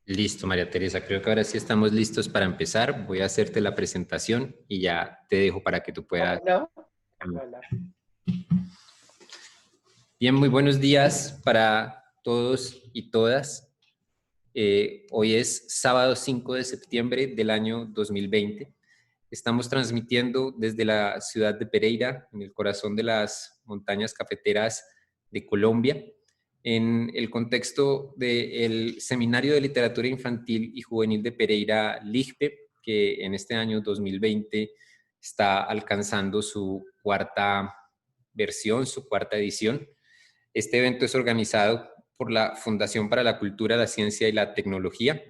Listo, María Teresa. Creo que ahora sí estamos listos para empezar. Voy a hacerte la presentación y ya te dejo para que tú puedas. Hola, hola. Bien, muy buenos días para todos y todas. Hoy es sábado 5 de septiembre del año 2020. Estamos transmitiendo desde la ciudad de Pereira, en el corazón de las montañas cafeteras de Colombia, en el contexto del Seminario de Literatura Infantil y Juvenil de Pereira, LIGPE, que en este año 2020 está alcanzando su cuarta versión, su cuarta edición. Este evento es organizado por la Fundación para la Cultura, la Ciencia y la Tecnología,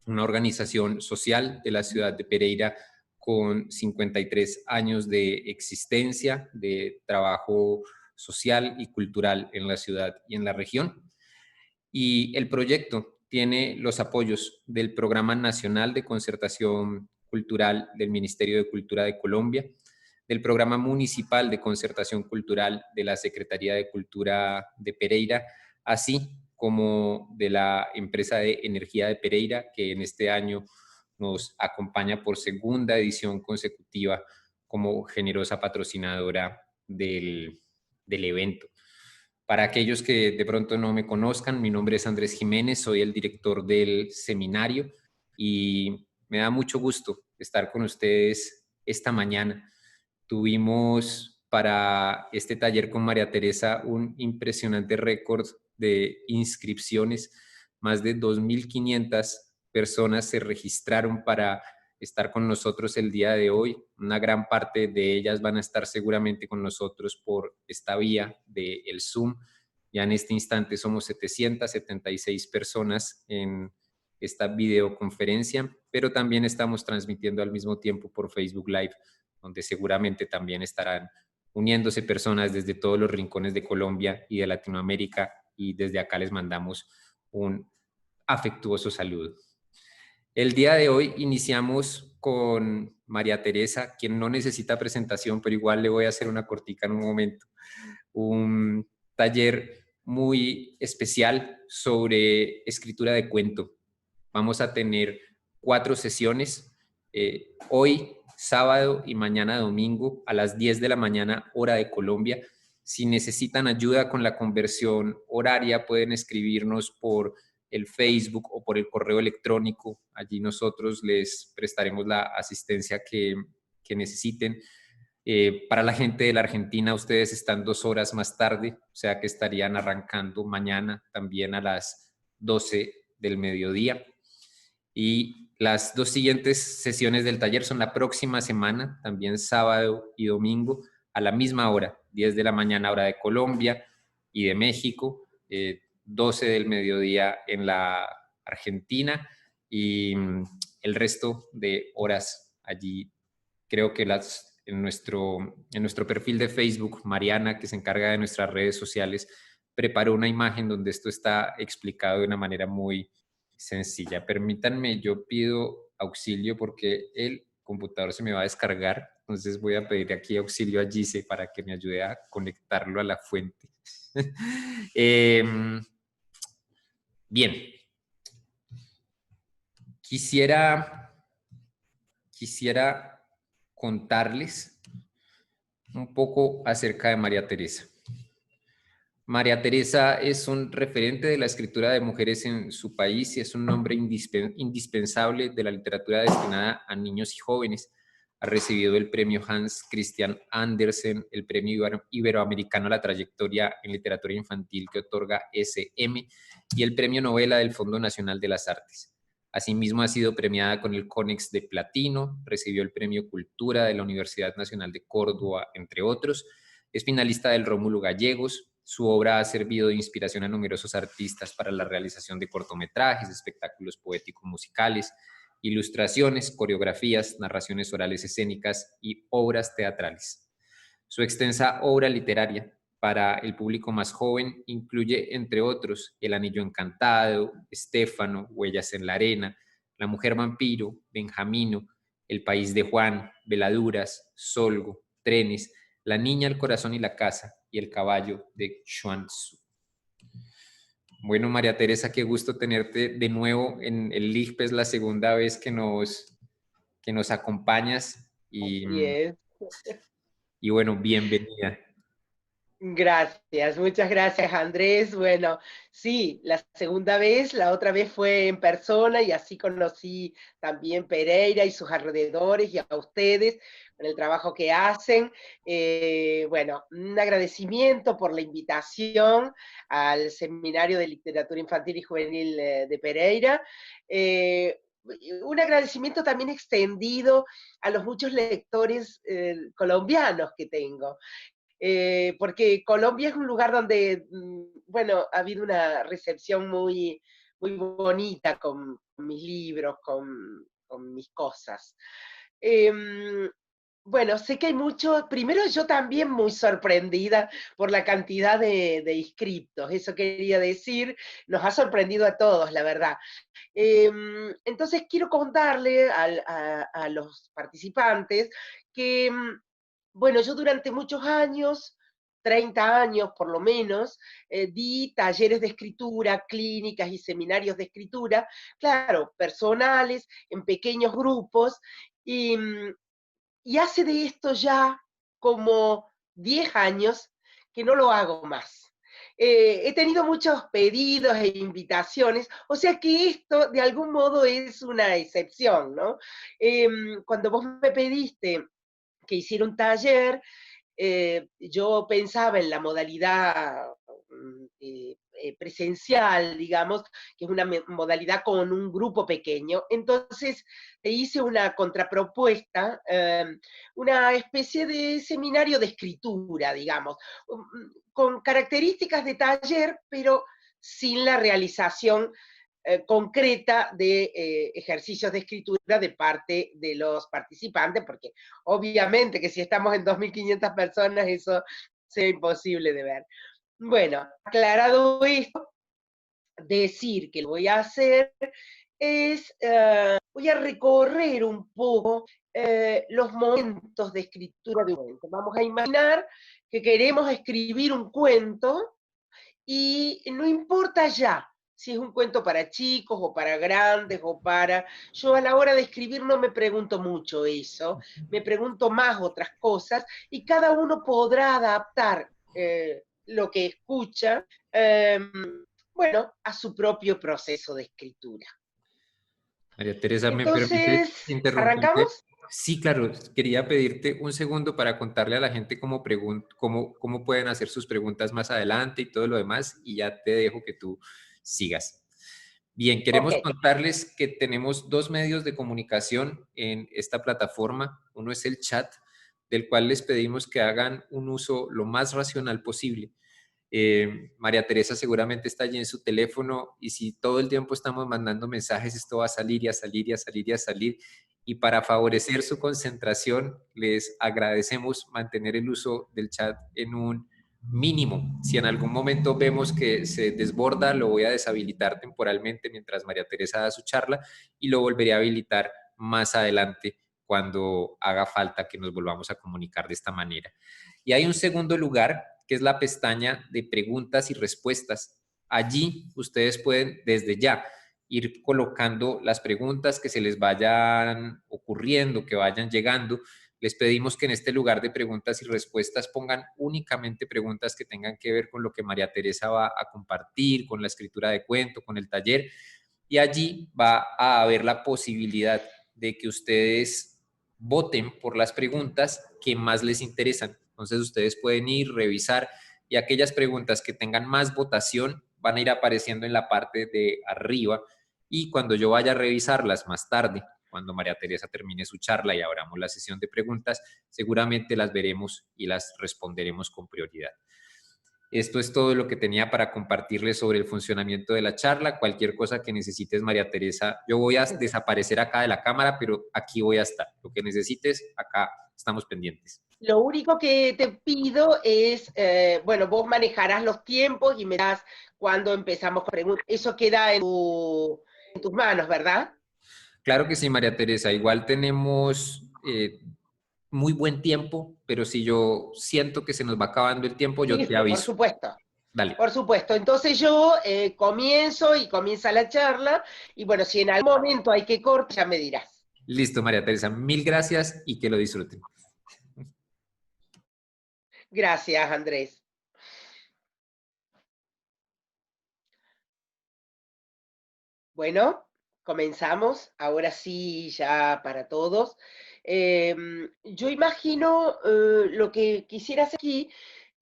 una organización social de la ciudad de Pereira con 53 años de existencia, de trabajo social y cultural en la ciudad y en la región. Y el proyecto tiene los apoyos del Programa Nacional de Concertación Cultural del Ministerio de Cultura de Colombia, del Programa Municipal de Concertación Cultural de la Secretaría de Cultura de Pereira, así como de la empresa de energía de Pereira, que en este año nos acompaña por segunda edición consecutiva como generosa patrocinadora del evento. Para aquellos que de pronto no me conozcan, mi nombre es Andrés Jiménez, soy el director del seminario y me da mucho gusto estar con ustedes esta mañana. Tuvimos para este taller con María Teresa un impresionante récord de inscripciones. Más de 2.500 personas se registraron para estar con nosotros el día de hoy. Una gran parte de ellas van a estar seguramente con nosotros por esta vía del Zoom. Ya en este instante somos 776 personas en esta videoconferencia, pero también estamos transmitiendo al mismo tiempo por Facebook Live, donde seguramente también estarán uniéndose personas desde todos los rincones de Colombia y de Latinoamérica, y desde acá les mandamos un afectuoso saludo. El día de hoy iniciamos con María Teresa, quien no necesita presentación, pero igual le voy a hacer una cortica en un momento. Un taller muy especial sobre escritura de cuento. Vamos a tener 4 sesiones, hoy, sábado y mañana domingo a las 10 de la mañana, hora de Colombia. Si necesitan ayuda con la conversión horaria, pueden escribirnos por el Facebook o por el correo electrónico. Allí nosotros les prestaremos la asistencia que necesiten. Para la gente de la Argentina, ustedes están 2 horas más tarde, o sea que estarían arrancando mañana también a las 12 del mediodía. Y las 2 siguientes sesiones del taller son la próxima semana, también sábado y domingo, a la misma hora, 10 de la mañana hora de Colombia y de México, 12 del mediodía en la Argentina, y el resto de horas allí. Creo que en nuestro perfil de Facebook, Mariana, que se encarga de nuestras redes sociales, preparó una imagen donde esto está explicado de una manera muy sencilla. Permítanme, yo pido auxilio porque el computador se me va a descargar, entonces voy a pedir aquí auxilio a Gise para que me ayude a conectarlo a la fuente. Bien, quisiera contarles un poco acerca de María Teresa. María Teresa es un referente de la escritura de mujeres en su país y es un nombre indispensable de la literatura destinada a niños y jóvenes. Ha recibido el premio Hans Christian Andersen, el premio iberoamericano a la trayectoria en literatura infantil que otorga SM y el premio Novela del Fondo Nacional de las Artes. Asimismo, ha sido premiada con el Conex de Platino, recibió el premio Cultura de la Universidad Nacional de Córdoba, entre otros. Es finalista del Rómulo Gallegos. Su obra ha servido de inspiración a numerosos artistas para la realización de cortometrajes, espectáculos poéticos musicales, ilustraciones, coreografías, narraciones orales escénicas y obras teatrales. Su extensa obra literaria para el público más joven incluye, entre otros, El Anillo Encantado, Estéfano, Huellas en la Arena, La Mujer Vampiro, Benjamino, El País de Juan, Veladuras, Solgo, Trenes, La Niña, el Corazón y la Casa y El Caballo de Xuan Tzu. Bueno, María Teresa, qué gusto tenerte de nuevo en el LIGP. Es la segunda vez que nos acompañas Así es. y bueno, bienvenida. Gracias, muchas gracias Andrés. Bueno, sí, la segunda vez, la otra vez fue en persona y así conocí también Pereira y sus alrededores y a ustedes con el trabajo que hacen. Bueno, un agradecimiento por la invitación al Seminario de Literatura Infantil y Juvenil de Pereira. Un agradecimiento también extendido a los muchos lectores colombianos que tengo. Porque Colombia es un lugar donde, bueno, ha habido una recepción muy bonita con mis libros, con mis cosas. Eh, bueno, sé que hay mucho, primero yo también muy sorprendida por la cantidad de inscriptos, eso quería decir, nos ha sorprendido a todos, la verdad. Entonces quiero contarle a los participantes que bueno, yo durante muchos años, 30 años por lo menos, di talleres de escritura, clínicas y seminarios de escritura, claro, personales, en pequeños grupos, y, y hace de esto ya como 10 años que no lo hago más. He tenido muchos pedidos e invitaciones, o sea que esto de algún modo es una excepción, ¿no? Cuando vos me pediste que hiciera un taller, yo pensaba en la modalidad presencial, digamos, que es una modalidad con un grupo pequeño. Entonces, te hice una contrapropuesta, una especie de seminario de escritura, digamos, con características de taller, pero sin la realización concreta de ejercicios de escritura de parte de los participantes, porque obviamente que si estamos en 2.500 personas eso sea imposible de ver. Bueno, aclarado esto, decir que lo voy a hacer es, voy a recorrer un poco los momentos de escritura de un cuento. Vamos a imaginar que queremos escribir un cuento y no importa ya si es un cuento para chicos o para grandes o para... Yo a la hora de escribir no me pregunto mucho eso, me pregunto más otras cosas y cada uno podrá adaptar lo que escucha, bueno, a su propio proceso de escritura. María Teresa, ¿me permite Entonces, interrumpirte? ¿arrancamos? Sí, claro, quería pedirte un segundo para contarle a la gente cómo pueden hacer sus preguntas más adelante y todo lo demás, y ya te dejo que tú sigas. Bien, Ok, queremos contarles que tenemos dos medios de comunicación en esta plataforma. Uno es el chat, del cual les pedimos que hagan un uso lo más racional posible. María Teresa seguramente está allí en su teléfono y si todo el tiempo estamos mandando mensajes, esto va a salir y a salir y a salir y a salir. Y para favorecer su concentración, les agradecemos mantener el uso del chat en un mínimo. Si en algún momento vemos que se desborda, lo voy a deshabilitar temporalmente mientras María Teresa da su charla y lo volveré a habilitar más adelante cuando haga falta que nos volvamos a comunicar de esta manera. Y hay un segundo lugar que es la pestaña de preguntas y respuestas. Allí ustedes pueden desde ya ir colocando las preguntas que se les vayan ocurriendo, que vayan llegando. Les pedimos que en este lugar de preguntas y respuestas pongan únicamente preguntas que tengan que ver con lo que María Teresa va a compartir, con la escritura de cuento, con el taller. Y allí va a haber la posibilidad de que ustedes voten por las preguntas que más les interesan. Entonces ustedes pueden ir, revisar y aquellas preguntas que tengan más votación van a ir apareciendo en la parte de arriba y cuando yo vaya a revisarlas más tarde, cuando María Teresa termine su charla y abramos la sesión de preguntas, seguramente las veremos y las responderemos con prioridad. Esto es todo lo que tenía para compartirles sobre el funcionamiento de la charla. Cualquier cosa que necesites, María Teresa, yo voy a desaparecer acá de la cámara, pero aquí voy a estar. Lo que necesites, acá estamos pendientes. lo único que te pido es, bueno, vos manejarás los tiempos y me das cuando empezamos con preguntas. Eso queda en tus manos, ¿verdad? Claro que sí, María Teresa. Igual tenemos muy buen tiempo, pero si yo siento que se nos va acabando el tiempo, yo Sí, te por aviso. supuesto. Dale. Por supuesto, entonces yo comienzo y comienza la charla, y bueno, si en algún momento hay que cortar, ya me dirás. Listo, María Teresa. Mil gracias y que lo disfruten. Gracias, Andrés. Bueno, comenzamos, ahora sí, ya para todos. Yo imagino lo que quisiera hacer aquí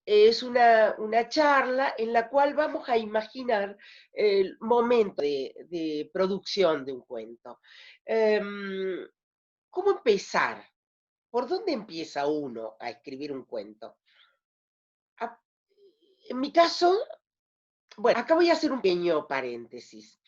es una charla en la cual vamos a imaginar el momento de producción de un cuento. Em, ¿Cómo empezar? ¿Por dónde empieza uno a escribir un cuento? Ah, En mi caso, bueno, acá voy a hacer un pequeño paréntesis.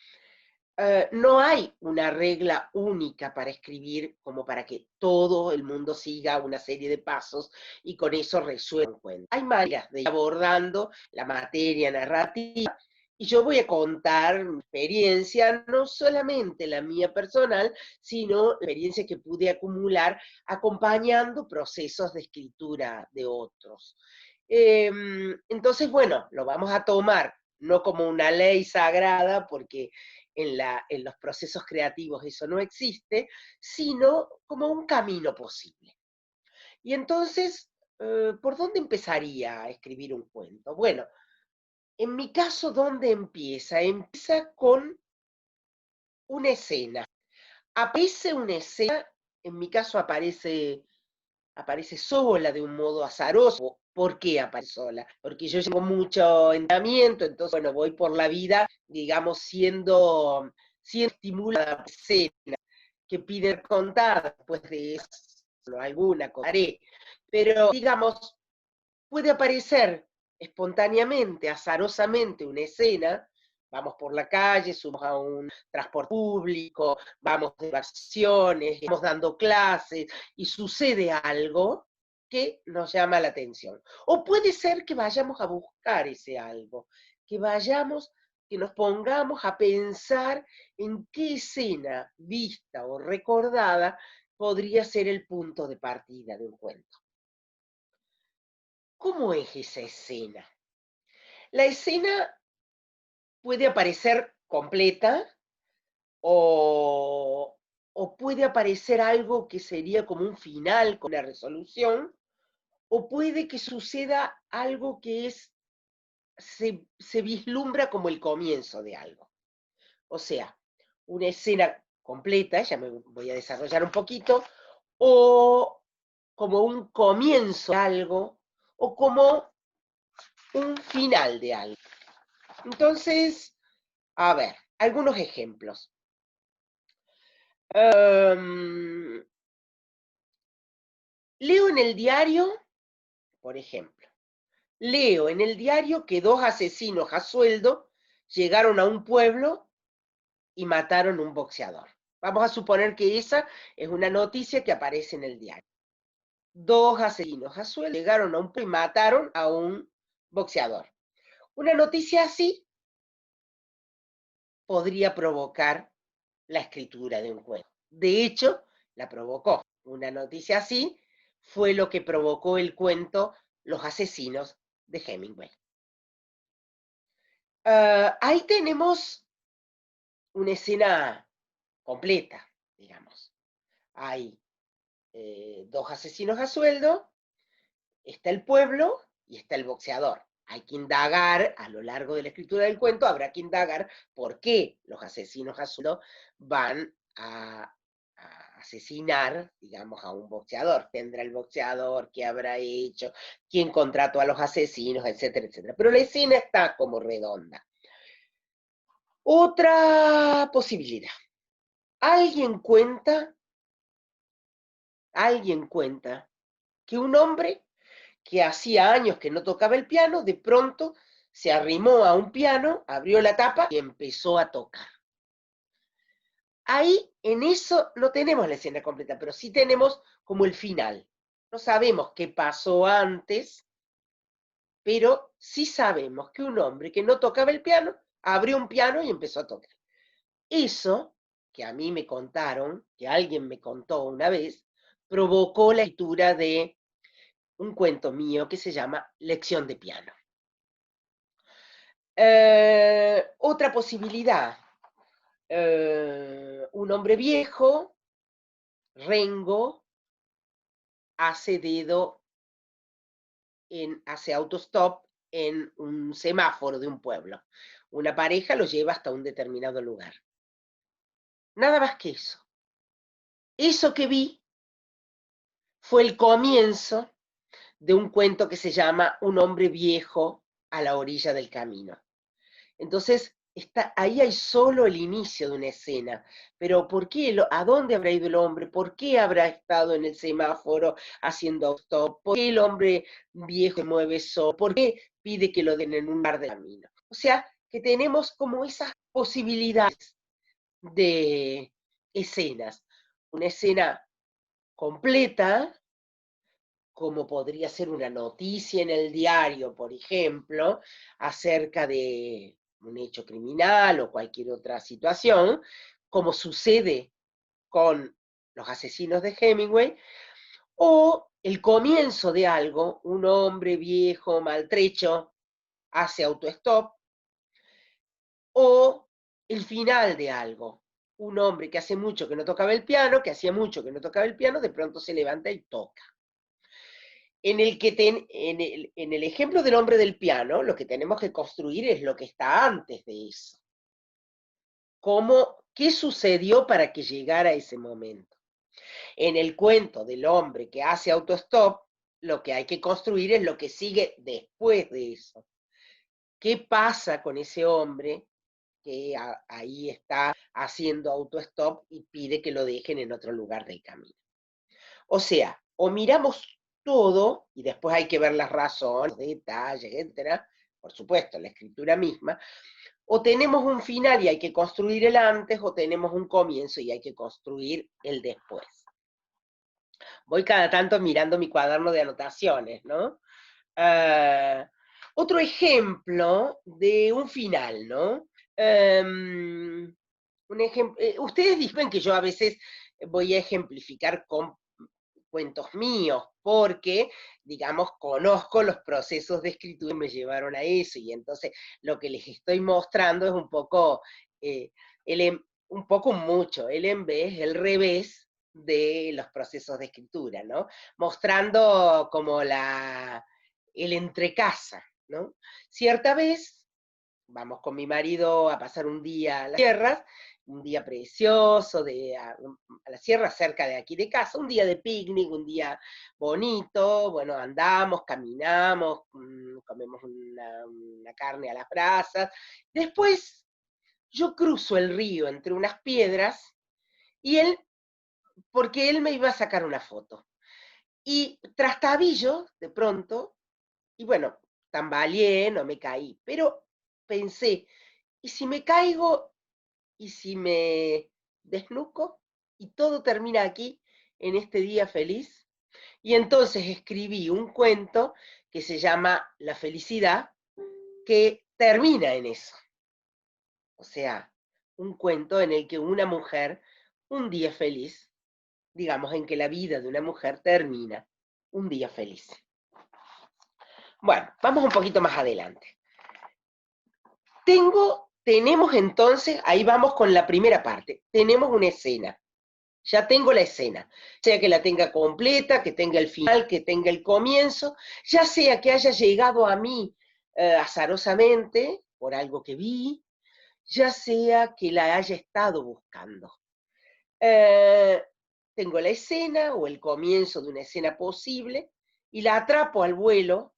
No hay una regla única para escribir como para que todo el mundo siga una serie de pasos y con eso resuelva un cuento. Hay maneras de ir abordando la materia narrativa y yo voy a contar mi experiencia, no solamente la mía personal, sino la experiencia que pude acumular acompañando procesos de escritura de otros. Entonces, bueno, lo vamos a tomar no como una ley sagrada, porque en los procesos creativos eso no existe, sino como un camino posible. Y entonces, ¿por dónde empezaría a escribir un cuento? Bueno, en mi caso, ¿dónde empieza? Empieza con una escena. Aparece una escena, en mi caso aparece sola de un modo azaroso. ¿Por qué aparece sola? Porque yo tengo mucho entrenamiento, entonces, bueno, voy por la vida, digamos, siendo estimulada por escena que pide contar, después de eso, alguna contaré. Pero, digamos, puede aparecer espontáneamente, azarosamente, una escena. Vamos por la calle, subimos a un transporte público, vamos de vacaciones, estamos dando clases y sucede algo que nos llama la atención. O puede ser que vayamos a buscar ese algo, que nos pongamos a pensar en qué escena vista o recordada podría ser el punto de partida de un cuento. ¿Cómo es esa escena? La escena puede aparecer completa o, o puede aparecer algo que sería como un final con una resolución, o puede que suceda algo que se vislumbra como el comienzo de algo. O sea, una escena completa, ya me voy a desarrollar un poquito, o como un comienzo de algo, o como un final de algo. Entonces, a ver, algunos ejemplos. Um, leo en el diario, por ejemplo, leo en el diario que 2 asesinos a sueldo llegaron a un pueblo y mataron a un boxeador. Vamos a suponer que esa es una noticia que aparece en el diario. 2 asesinos a sueldo llegaron a un pueblo y mataron a un boxeador. Una noticia así podría provocar la escritura de un cuento. De hecho, la provocó. Una noticia así fue lo que provocó el cuento Los asesinos de Hemingway. Ahí tenemos una escena completa, digamos. Hay 2 asesinos a sueldo, está el pueblo y está el boxeador. Hay que indagar, a lo largo de la escritura del cuento, habrá que indagar por qué los asesinos a sueldo van a asesinar, digamos, a un boxeador. ¿Tendrá el boxeador? ¿Qué habrá hecho? ¿Quién contrató a los asesinos? Etcétera, etcétera. Pero la escena está como redonda. Otra posibilidad. Alguien cuenta, alguien cuenta que un hombre que hacía años que no tocaba el piano, de pronto se arrimó a un piano, abrió la tapa y empezó a tocar. Ahí, en eso, no tenemos la escena completa, pero sí tenemos como el final. No sabemos qué pasó antes, pero sí sabemos que un hombre que no tocaba el piano, abrió un piano y empezó a tocar. Eso, que a mí me contaron, que alguien me contó una vez, provocó la escritura de un cuento mío que se llama Lección de piano. Otra posibilidad, un hombre viejo, rengo, hace dedo, hace autostop en un semáforo de un pueblo. Una pareja lo lleva hasta un determinado lugar. Nada más que eso. Eso que vi fue el comienzo de un cuento que se llama Un hombre viejo a la orilla del camino. Entonces, ahí hay solo el inicio de una escena. Pero ¿por qué? ¿A dónde habrá ido el hombre? ¿Por qué habrá estado en el semáforo haciendo stop? ¿Por qué el hombre viejo se mueve solo? ¿Por qué pide que lo den en un bar de camino? O sea, que tenemos como esas posibilidades de escenas. Una escena completa, como podría ser una noticia en el diario, por ejemplo, acerca de un hecho criminal o cualquier otra situación, como sucede con los asesinos de Hemingway, o el comienzo de algo, un hombre viejo, maltrecho, hace autostop, o el final de algo, un hombre que hace mucho que no tocaba el piano, que hacía mucho que no tocaba el piano, de pronto se levanta y toca. En el ejemplo del hombre del piano, lo que tenemos que construir es lo que está antes de eso. ¿Qué sucedió para que llegara ese momento? En el cuento del hombre que hace autostop, lo que hay que construir es lo que sigue después de eso. ¿Qué pasa con ese hombre que ahí está haciendo autostop y pide que lo dejen en otro lugar del camino? O sea, o miramos todo, y después hay que ver las razones, detalles, etcétera, por supuesto, la escritura misma, o tenemos un final y hay que construir el antes, o tenemos un comienzo y hay que construir el después. Voy cada tanto mirando mi cuaderno de anotaciones, ¿no? Otro ejemplo de un final, ¿no? Ustedes dicen que yo a veces voy a ejemplificar con cuentos míos, porque, digamos, conozco los procesos de escritura que me llevaron a eso, y entonces lo que les estoy mostrando es un poco, un poco mucho, el en vez, el revés de los procesos de escritura, ¿no? Mostrando como el entrecasa, ¿no? Cierta vez, vamos con mi marido a pasar un día a las tierras, un día precioso, a la sierra cerca de aquí de casa, un día de picnic, un día bonito, bueno, andamos, caminamos, comemos una carne a las brasas. Después yo cruzo el río entre unas piedras y porque él me iba a sacar una foto. Y trastabillo de pronto, y bueno, tambaleé, no me caí, pero pensé, ¿y si me caigo y si me desnuco y todo termina aquí, en este día feliz? Y entonces escribí un cuento que se llama La felicidad, que termina en eso. O sea, un cuento en el que una mujer, un día feliz, digamos en que la vida de una mujer termina un día feliz. Bueno, vamos un poquito más adelante. Tenemos entonces, ahí vamos con la primera parte, tenemos una escena. Ya tengo la escena, sea que la tenga completa, que tenga el final, que tenga el comienzo, ya sea que haya llegado a mí azarosamente, por algo que vi, ya sea que la haya estado buscando. Tengo la escena o el comienzo de una escena posible y la atrapo al vuelo,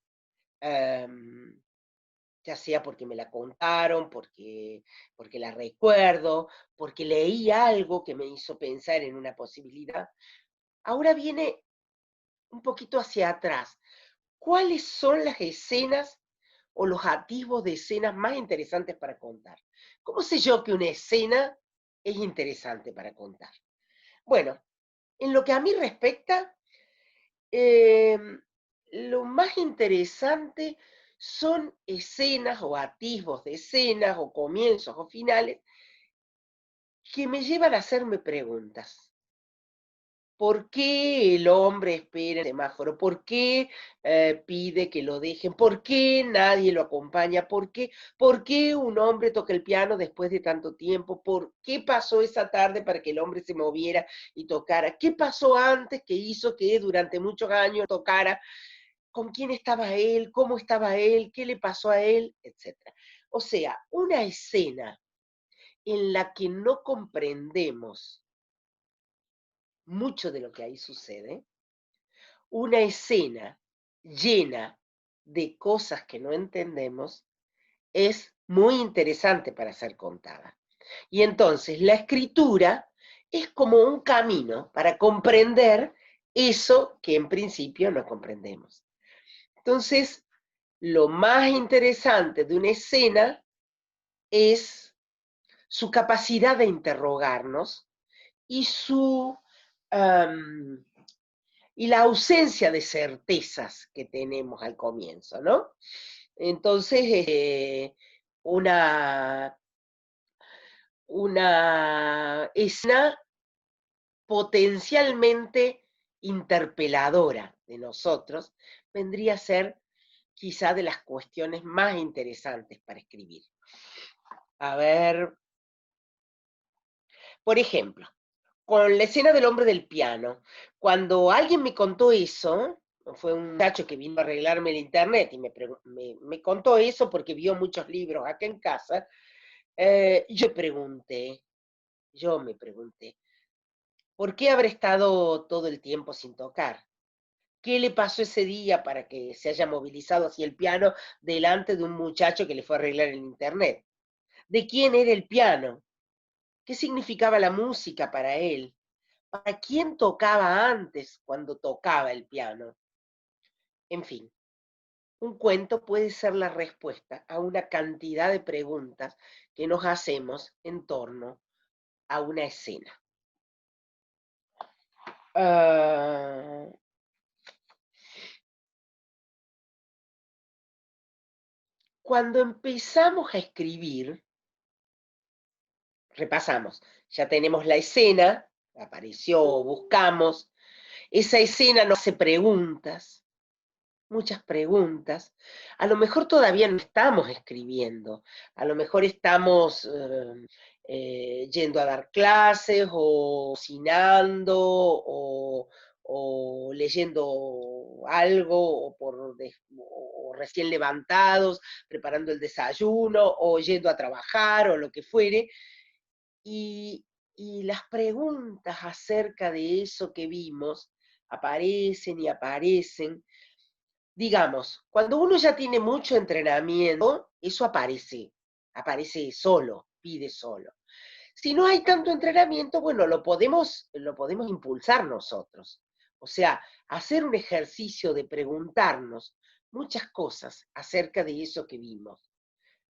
ya sea porque me la contaron, porque la recuerdo, porque leí algo que me hizo pensar en una posibilidad. Ahora viene un poquito hacia atrás. ¿Cuáles son las escenas o los atisbos de escenas más interesantes para contar? ¿Cómo sé yo que una escena es interesante para contar? Bueno, en lo que a mí respecta, lo más interesante son escenas o atisbos de escenas o comienzos o finales que me llevan a hacerme preguntas. ¿Por qué el hombre espera el semáforo? ¿Por qué pide que lo dejen? ¿Por qué nadie lo acompaña? ¿Por qué un hombre toca el piano después de tanto tiempo? ¿Por qué pasó esa tarde para que el hombre se moviera y tocara? ¿Qué pasó antes que hizo que durante muchos años tocara? ¿Con quién estaba él? ¿Cómo estaba él? ¿Qué le pasó a él? Etcétera. O sea, una escena en la que no comprendemos mucho de lo que ahí sucede, una escena llena de cosas que no entendemos, es muy interesante para ser contada. Y entonces la escritura es como un camino para comprender eso que en principio no comprendemos. Entonces, lo más interesante de una escena es su capacidad de interrogarnos y y la ausencia de certezas que tenemos al comienzo, ¿no? Entonces, una, una escena potencialmente interpeladora de nosotros vendría a ser quizá de las cuestiones más interesantes para escribir. A ver, por ejemplo, con la escena del hombre del piano. Cuando alguien me contó eso, fue un muchacho que vino a arreglarme el internet y me contó eso porque vio muchos libros acá en casa, yo me pregunté, ¿por qué habrá estado todo el tiempo sin tocar? ¿Qué le pasó ese día para que se haya movilizado hacia el piano delante de un muchacho que le fue a arreglar el internet? ¿De quién era el piano? ¿Qué significaba la música para él? ¿Para quién tocaba antes cuando tocaba el piano? En fin, un cuento puede ser la respuesta a una cantidad de preguntas que nos hacemos en torno a una escena. Uh, Cuando empezamos a escribir, repasamos, ya tenemos la escena, apareció, buscamos, esa escena nos hace preguntas, muchas preguntas. A lo mejor todavía no estamos escribiendo, a lo mejor estamos yendo a dar clases o cocinando o leyendo algo o recién levantados, preparando el desayuno o yendo a trabajar o lo que fuere. Y, y las preguntas acerca de eso que vimos aparecen y aparecen. Digamos, cuando uno ya tiene mucho entrenamiento, eso aparece solo, pide solo. Si no hay tanto entrenamiento, bueno, lo podemos impulsar nosotros. O sea, hacer un ejercicio de preguntarnos muchas cosas acerca de eso que vimos,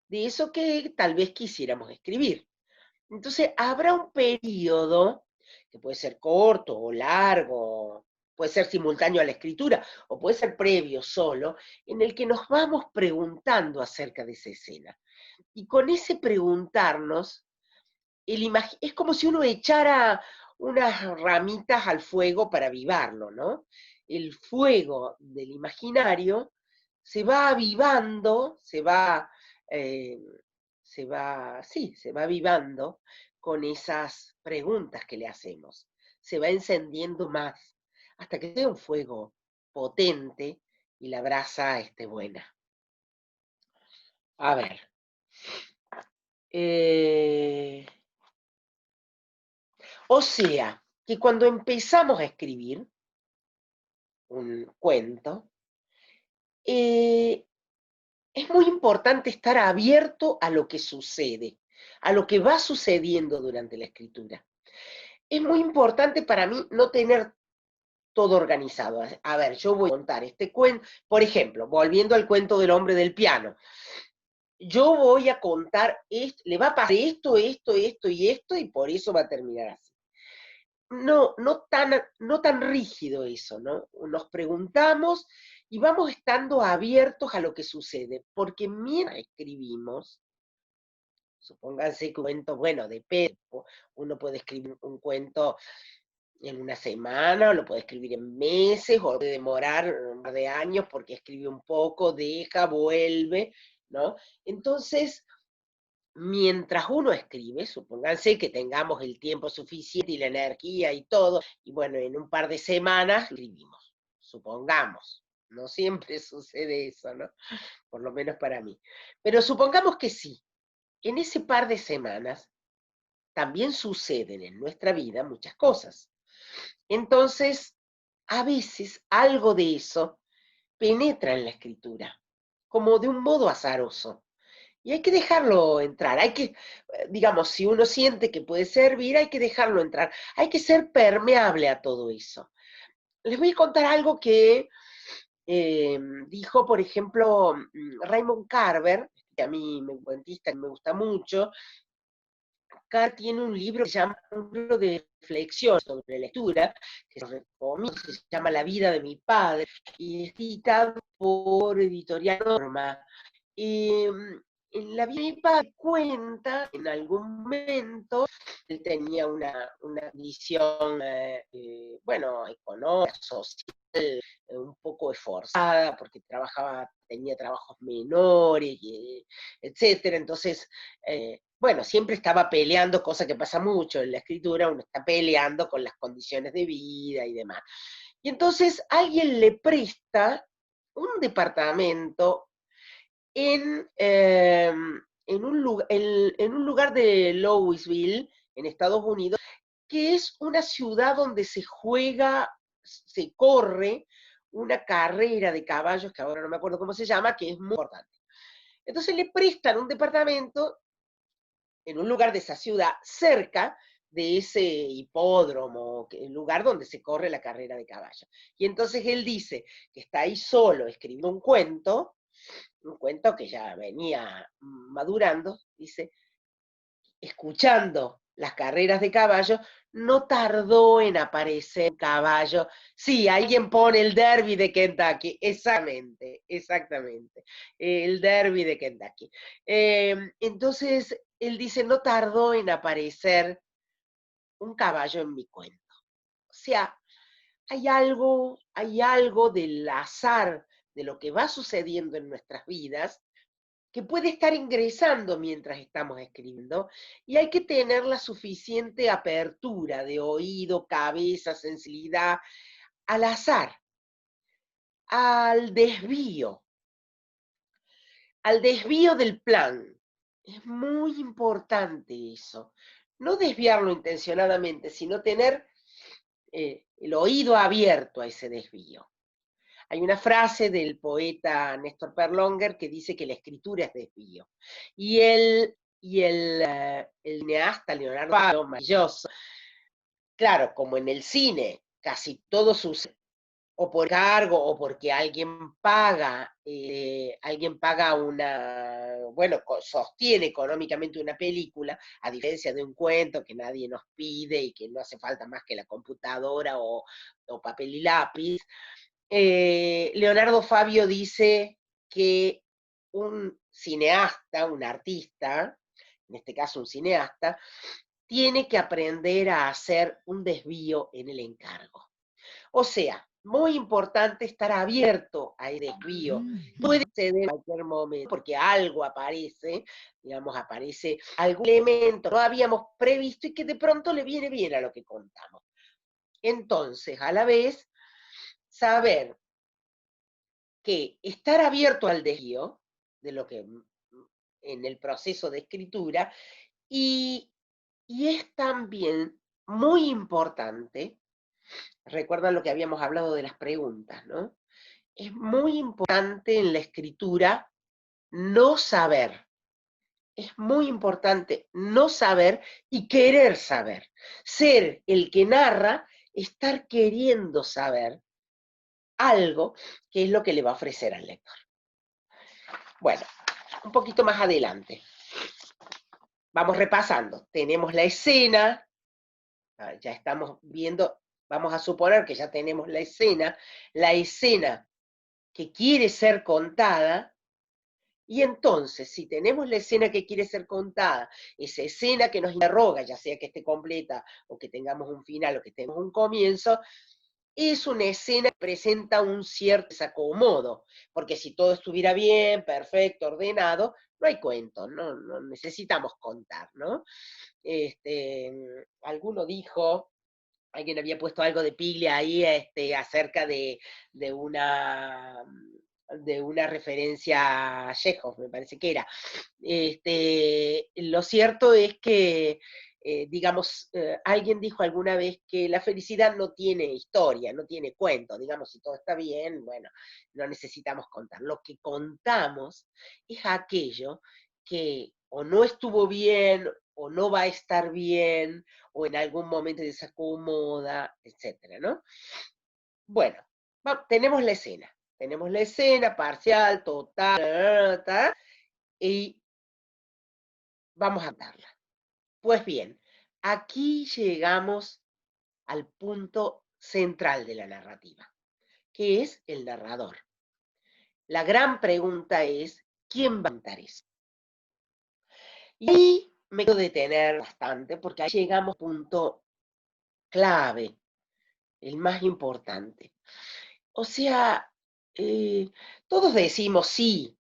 de eso que tal vez quisiéramos escribir. Entonces, habrá un periodo que puede ser corto o largo, puede ser simultáneo a la escritura, o puede ser previo solo, en el que nos vamos preguntando acerca de esa escena. Y con ese preguntarnos, es como si uno echara unas ramitas al fuego para avivarlo, ¿no? El fuego del imaginario se va avivando, eh, sí, se va avivando con esas preguntas que le hacemos. Se va encendiendo más hasta que sea un fuego potente y la brasa esté buena. A ver. O sea, que cuando empezamos a escribir un cuento, es muy importante estar abierto a lo que sucede, a lo que va sucediendo durante la escritura. Es muy importante para mí no tener todo organizado. A ver, yo voy a contar este cuento, por ejemplo, volviendo al cuento del hombre del piano. Yo voy a contar esto, le va a pasar esto, y por eso va a terminar así. No tan rígido eso, ¿no? Nos preguntamos y vamos estando abiertos a lo que sucede, porque mientras escribimos, supónganse que un cuento, bueno, de Pedro, uno puede escribir un cuento en una semana, o lo puede escribir en meses, o puede demorar un par de años porque escribe un poco, deja, vuelve, ¿no? Entonces, mientras uno escribe, supónganse que tengamos el tiempo suficiente y la energía y todo, y bueno, en un par de semanas escribimos, supongamos. No siempre sucede eso, ¿no? Por lo menos para mí. Pero supongamos que sí. En ese par de semanas también suceden en nuestra vida muchas cosas. Entonces, a veces algo de eso penetra en la escritura, como de un modo azaroso. Y hay que dejarlo entrar, hay que, digamos, si uno siente que puede servir, hay que dejarlo entrar, hay que ser permeable a todo eso. Les voy a contar algo que dijo, por ejemplo, Raymond Carver, que a mí, me cuentista, que me gusta mucho. Carver tiene un libro que se llama un libro de reflexión sobre lectura, que se recomiendo, se llama La vida de mi padre, y es editado por Editorial Norma. En la vida de mi padre cuenta, en algún momento, él tenía una visión, bueno, económica, social, un poco esforzada, porque tenía trabajos menores, etcétera. Entonces, bueno, siempre estaba peleando, cosa que pasa mucho en la escritura, uno está peleando con las condiciones de vida y demás. Y entonces alguien le presta un departamento en un lugar de Louisville, en Estados Unidos, que es una ciudad donde se corre una carrera de caballos, que ahora no me acuerdo cómo se llama, que es muy importante. Entonces le prestan un departamento en un lugar de esa ciudad, cerca de ese hipódromo, el lugar donde se corre la carrera de caballos. Y entonces él dice que está ahí solo escribiendo un cuento que ya venía madurando, dice, escuchando las carreras de caballo, no tardó en aparecer un caballo. Sí, alguien pone el derby de Kentucky, exactamente, exactamente, el derby de Kentucky. Entonces, él dice, no tardó en aparecer un caballo en mi cuento. O sea, hay algo del azar de lo que va sucediendo en nuestras vidas que puede estar ingresando mientras estamos escribiendo, y hay que tener la suficiente apertura de oído, cabeza, sensibilidad, al azar, al desvío, al desvío del plan. Es muy importante eso. No desviarlo intencionadamente, sino tener el oído abierto a ese desvío. Hay una frase del poeta Néstor Perlonger que dice que la escritura es desvío. El cineasta Leonardo Fabio, maravilloso, claro, como en el cine casi todo sucede o por cargo o porque alguien paga bueno, sostiene económicamente una película, a diferencia de un cuento que nadie nos pide y que no hace falta más que la computadora o papel y lápiz. Leonardo Fabio dice que un cineasta, un artista, en este caso un cineasta, tiene que aprender a hacer un desvío en el encargo. O sea, muy importante estar abierto al desvío. Puede suceder en cualquier momento, porque algo aparece, digamos, aparece algún elemento que no habíamos previsto y que de pronto le viene bien a lo que contamos. Entonces, a la vez, saber que estar abierto al desvío de lo que en el proceso de escritura y, y es también muy importante, recuerdan lo que habíamos hablado de las preguntas, ¿no? Es muy importante en la escritura no saber. Es muy importante no saber y querer saber. Ser el que narra, estar queriendo saber algo que es lo que le va a ofrecer al lector. Bueno, un poquito más adelante. Vamos repasando. Tenemos la escena, ya estamos viendo, vamos a suponer que ya tenemos la escena que quiere ser contada, Y entonces, si tenemos la escena que quiere ser contada, esa escena que nos interroga, ya sea que esté completa o que tengamos un final o que tengamos un comienzo, es una escena que presenta un cierto desacomodo, porque si todo estuviera bien, perfecto, ordenado, no hay cuento, no necesitamos contar, ¿no? Alguno dijo, alguien había puesto algo de Piglia ahí acerca de una de una referencia a Chekhov, me parece que era. Lo cierto es que, digamos, alguien dijo alguna vez que la felicidad no tiene historia, no tiene cuento, digamos, si todo está bien, bueno, no necesitamos contar. Lo que contamos es aquello que o no estuvo bien, o no va a estar bien, o en algún momento desacomoda, etcétera, ¿no? Bueno, tenemos la escena parcial, total, y vamos a darla. Pues bien, aquí llegamos al punto central de la narrativa, que es el narrador. La gran pregunta es, ¿quién va a contar eso? Y ahí me quiero detener bastante, porque ahí llegamos a un punto clave, el más importante. O sea, todos decimos sí,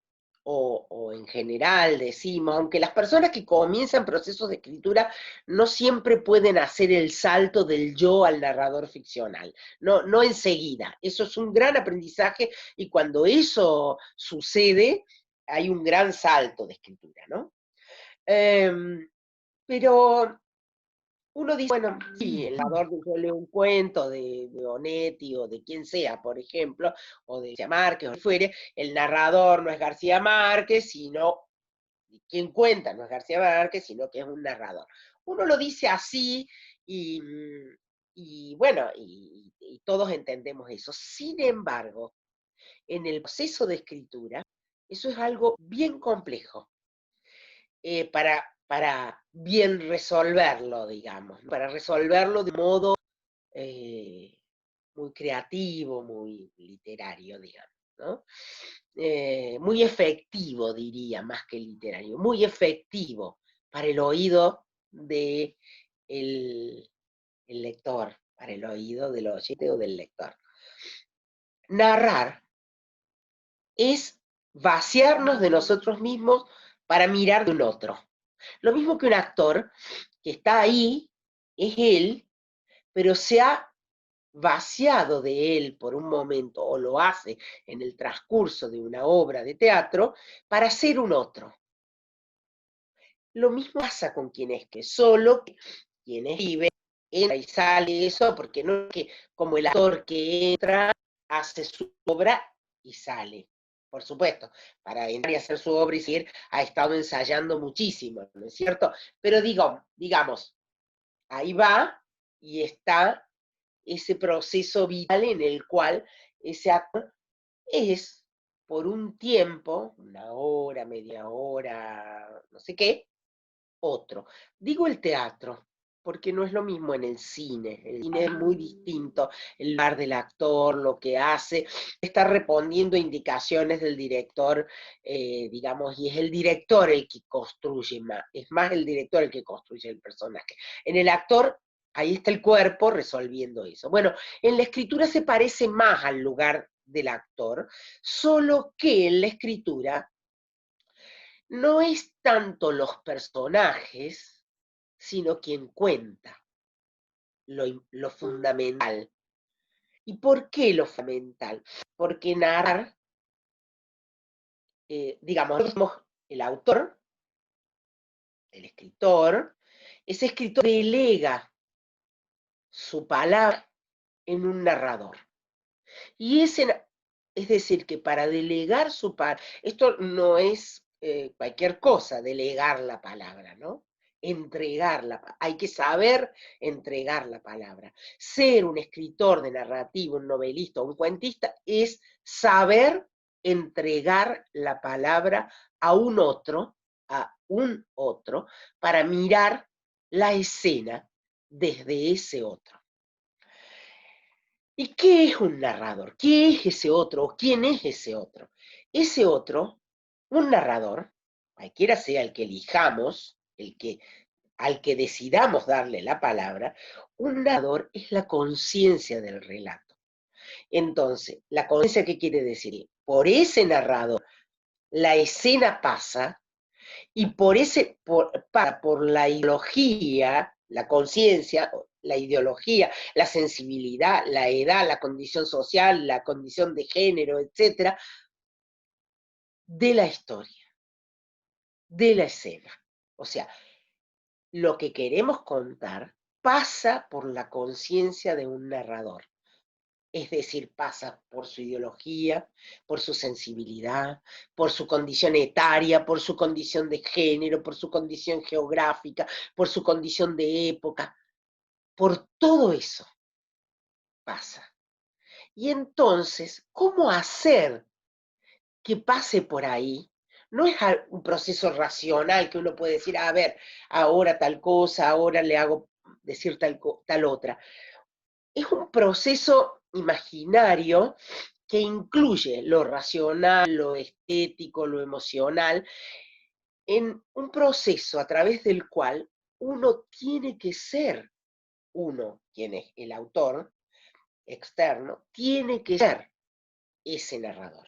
o en general decimos, aunque las personas que comienzan procesos de escritura no siempre pueden hacer el salto del yo al narrador ficcional, no enseguida. Eso es un gran aprendizaje y cuando eso sucede, hay un gran salto de escritura, ¿no? Pero uno dice, bueno, sí, el narrador yo leo un cuento de Onetti o de quien sea, por ejemplo, o de García Márquez, o de fuere, el narrador no es García Márquez, sino quien cuenta, no es García Márquez, sino que es un narrador. Uno lo dice así y bueno, y todos entendemos eso. Sin embargo, en el proceso de escritura, eso es algo bien complejo para bien resolverlo, digamos, para resolverlo de modo eh, muy creativo, muy literario, digamos, ¿no? Muy efectivo, diría, más que literario, muy efectivo para el oído de el lector, para el oído del oyente o del lector. Narrar es vaciarnos de nosotros mismos para mirar de un otro. Lo mismo que un actor que está ahí, es él, pero se ha vaciado de él por un momento, o lo hace en el transcurso de una obra de teatro, para ser un otro. Lo mismo pasa con quien es que solo quien escribe entra y sale eso, porque no es que como el actor que entra, hace su obra y sale. Por supuesto, para entrar y hacer su obra y seguir, ha estado ensayando muchísimo, ¿no es cierto? Pero digamos, ahí va y está ese proceso vital en el cual ese actor es, por un tiempo, una hora, media hora, no sé qué, otro. Digo el teatro, porque no es lo mismo en el cine. El cine es muy distinto, el lugar del actor, lo que hace, está respondiendo a indicaciones del director, digamos, y es el director el que construye más, es más el director el que construye el personaje. En el actor, ahí está el cuerpo resolviendo eso. Bueno, en la escritura se parece más al lugar del actor, solo que en la escritura no es tanto los personajes, sino quien cuenta lo fundamental. ¿Y por qué lo fundamental? Porque narrar, digamos, el autor, el escritor, ese escritor delega su palabra en un narrador. Y es decir, que para delegar su palabra, esto no es cualquier cosa, delegar la palabra, ¿no? Hay que saber entregar la palabra. Ser un escritor de narrativa, un novelista, un cuentista, es saber entregar la palabra a un otro, para mirar la escena desde ese otro. ¿Y qué es un narrador? ¿Qué es ese otro? ¿Quién es ese otro? Ese otro Un narrador, cualquiera sea el que elijamos, al que decidamos darle la palabra, un narrador es la conciencia del relato. Entonces, ¿la conciencia qué quiere decir? Por ese narrador, la escena pasa y por la ideología, la conciencia, la ideología, la sensibilidad, la edad, la condición social, la condición de género, etcétera, de la historia, de la escena. O sea, lo que queremos contar pasa por la conciencia de un narrador. Es decir, pasa por su ideología, por su sensibilidad, por su condición etaria, por su condición de género, por su condición geográfica, por su condición de época. Por todo eso pasa. Y entonces, ¿cómo hacer que pase por ahí? No es un proceso racional que uno puede decir, a ver, ahora tal cosa, ahora le hago decir tal otra. Es un proceso imaginario que incluye lo racional, lo estético, lo emocional, en un proceso a través del cual uno tiene que ser uno, quien es el autor externo, tiene que ser ese narrador.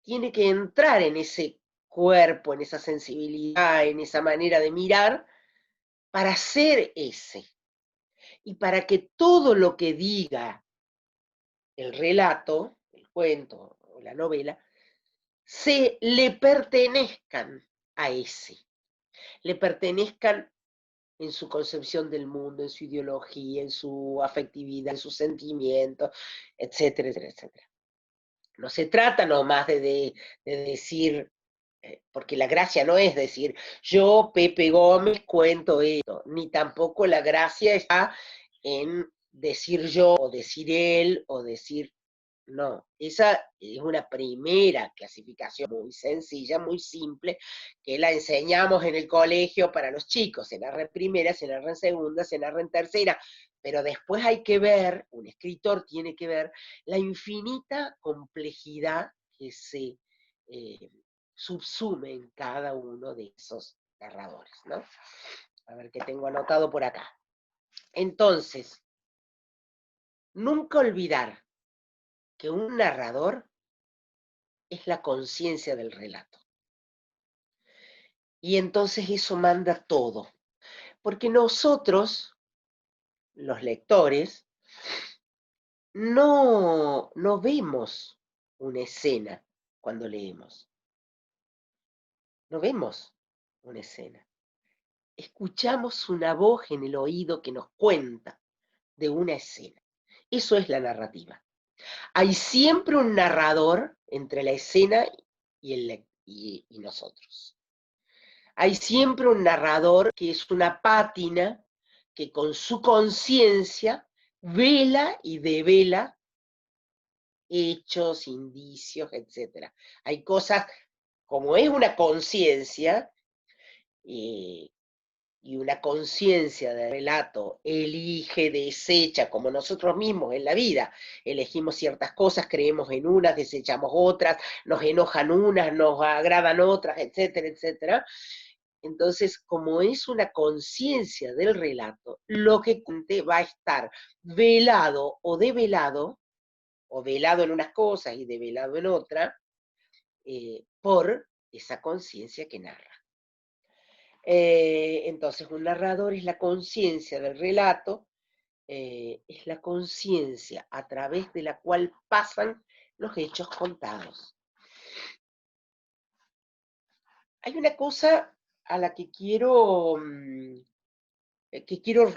Tiene que entrar en ese cuerpo, en esa sensibilidad, en esa manera de mirar, para ser ese. Y para que todo lo que diga el relato, el cuento o la novela, se le pertenezcan a ese, le pertenezcan en su concepción del mundo, en su ideología, en su afectividad, en sus sentimientos, etcétera, etcétera, etcétera. No se trata nomás de decir, porque la gracia no es decir, yo, Pepe Gómez, cuento esto, ni tampoco la gracia está en decir yo, o decir él, o decir no, esa es una primera clasificación muy sencilla, muy simple, que la enseñamos en el colegio para los chicos, se narra en primera, se narra en segunda, se narra en tercera, pero después hay que ver, un escritor tiene que ver la infinita complejidad que se eh, subsume en cada uno de esos narradores, ¿no? A ver qué tengo anotado por acá. Entonces, nunca olvidar que un narrador es la conciencia del relato. Y entonces eso manda todo. Porque nosotros, los lectores, no vemos una escena cuando leemos. No vemos una escena. Escuchamos una voz en el oído que nos cuenta de una escena. Eso es la narrativa. Hay siempre un narrador entre la escena y nosotros. Hay siempre un narrador que es una pátina que con su conciencia vela y devela hechos, indicios, etc. Hay cosas, como es una conciencia, y una conciencia de relato elige, desecha, como nosotros mismos en la vida, elegimos ciertas cosas, creemos en unas, desechamos otras, nos enojan unas, nos agradan otras, etcétera, etcétera. Entonces, como es una conciencia del relato, lo que cuente va a estar velado o velado en unas cosas y develado en otras, por esa conciencia que narra. Entonces, un narrador es la conciencia del relato, es la conciencia a través de la cual pasan los hechos contados. Hay una cosa a la que quiero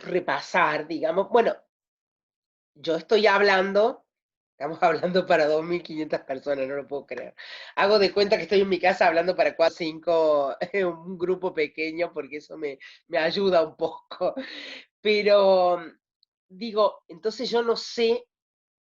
repasar, digamos. Bueno, yo estoy hablando, estamos hablando para 2.500 personas, no lo puedo creer. Hago de cuenta que estoy en mi casa hablando para 4 o 5, un grupo pequeño, porque eso me ayuda un poco. Pero digo, entonces yo no sé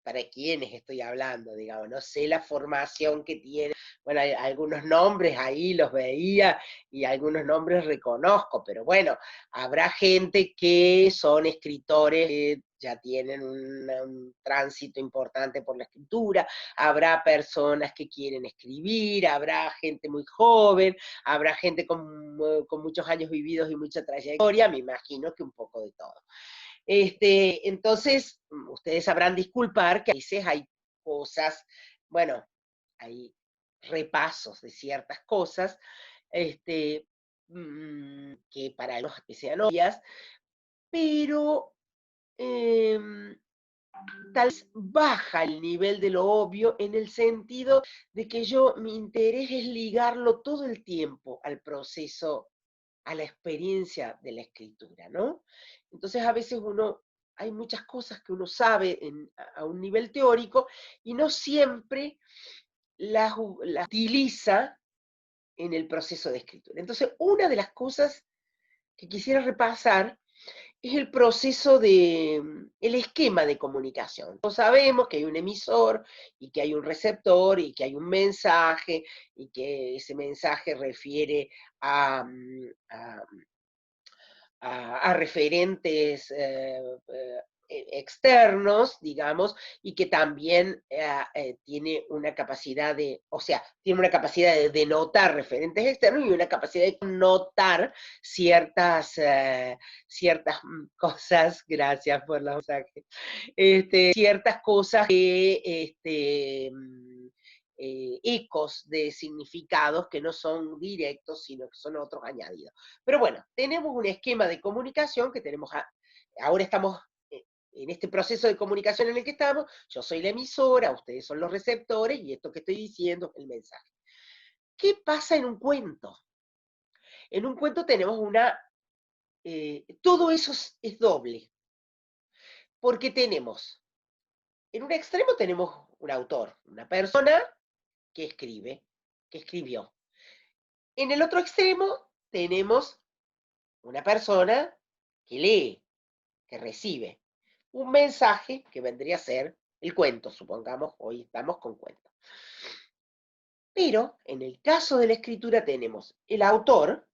para quiénes estoy hablando, digamos, no sé la formación que tiene. Bueno, hay algunos nombres ahí los veía y algunos nombres reconozco, pero bueno, habrá gente que son escritores que ya tienen un tránsito importante por la escritura, habrá personas que quieren escribir, habrá gente muy joven, habrá gente con muchos años vividos y mucha trayectoria, me imagino que un poco de todo. Entonces, ustedes sabrán disculpar que a veces hay cosas, bueno, hay repasos de ciertas cosas, que para los que sean obvias, pero tal vez baja el nivel de lo obvio en el sentido de que mi interés es ligarlo todo el tiempo al proceso, a la experiencia de la escritura, ¿no? Entonces a veces hay muchas cosas que uno sabe a un nivel teórico y no siempre las utiliza en el proceso de escritura. Entonces, una de las cosas que quisiera repasar es el proceso el esquema de comunicación. Todos sabemos que hay un emisor y que hay un receptor y que hay un mensaje y que ese mensaje refiere a, a a referentes externos, digamos, y que también tiene una capacidad o sea, tiene una capacidad de denotar referentes externos y una capacidad de notar ciertas cosas, gracias por la mensaje, ciertas cosas que ecos de significados que no son directos, sino que son otros añadidos. Pero bueno, tenemos un esquema de comunicación que ahora estamos en este proceso de comunicación en el que estamos, yo soy la emisora, ustedes son los receptores, y esto que estoy diciendo es el mensaje. ¿Qué pasa en un cuento? En un cuento tenemos todo eso es doble, porque en un extremo tenemos un autor, una persona que escribe, que escribió. En el otro extremo tenemos una persona que lee, que recibe un mensaje que vendría a ser el cuento, supongamos, hoy estamos con cuento. Pero en el caso de la escritura tenemos el autor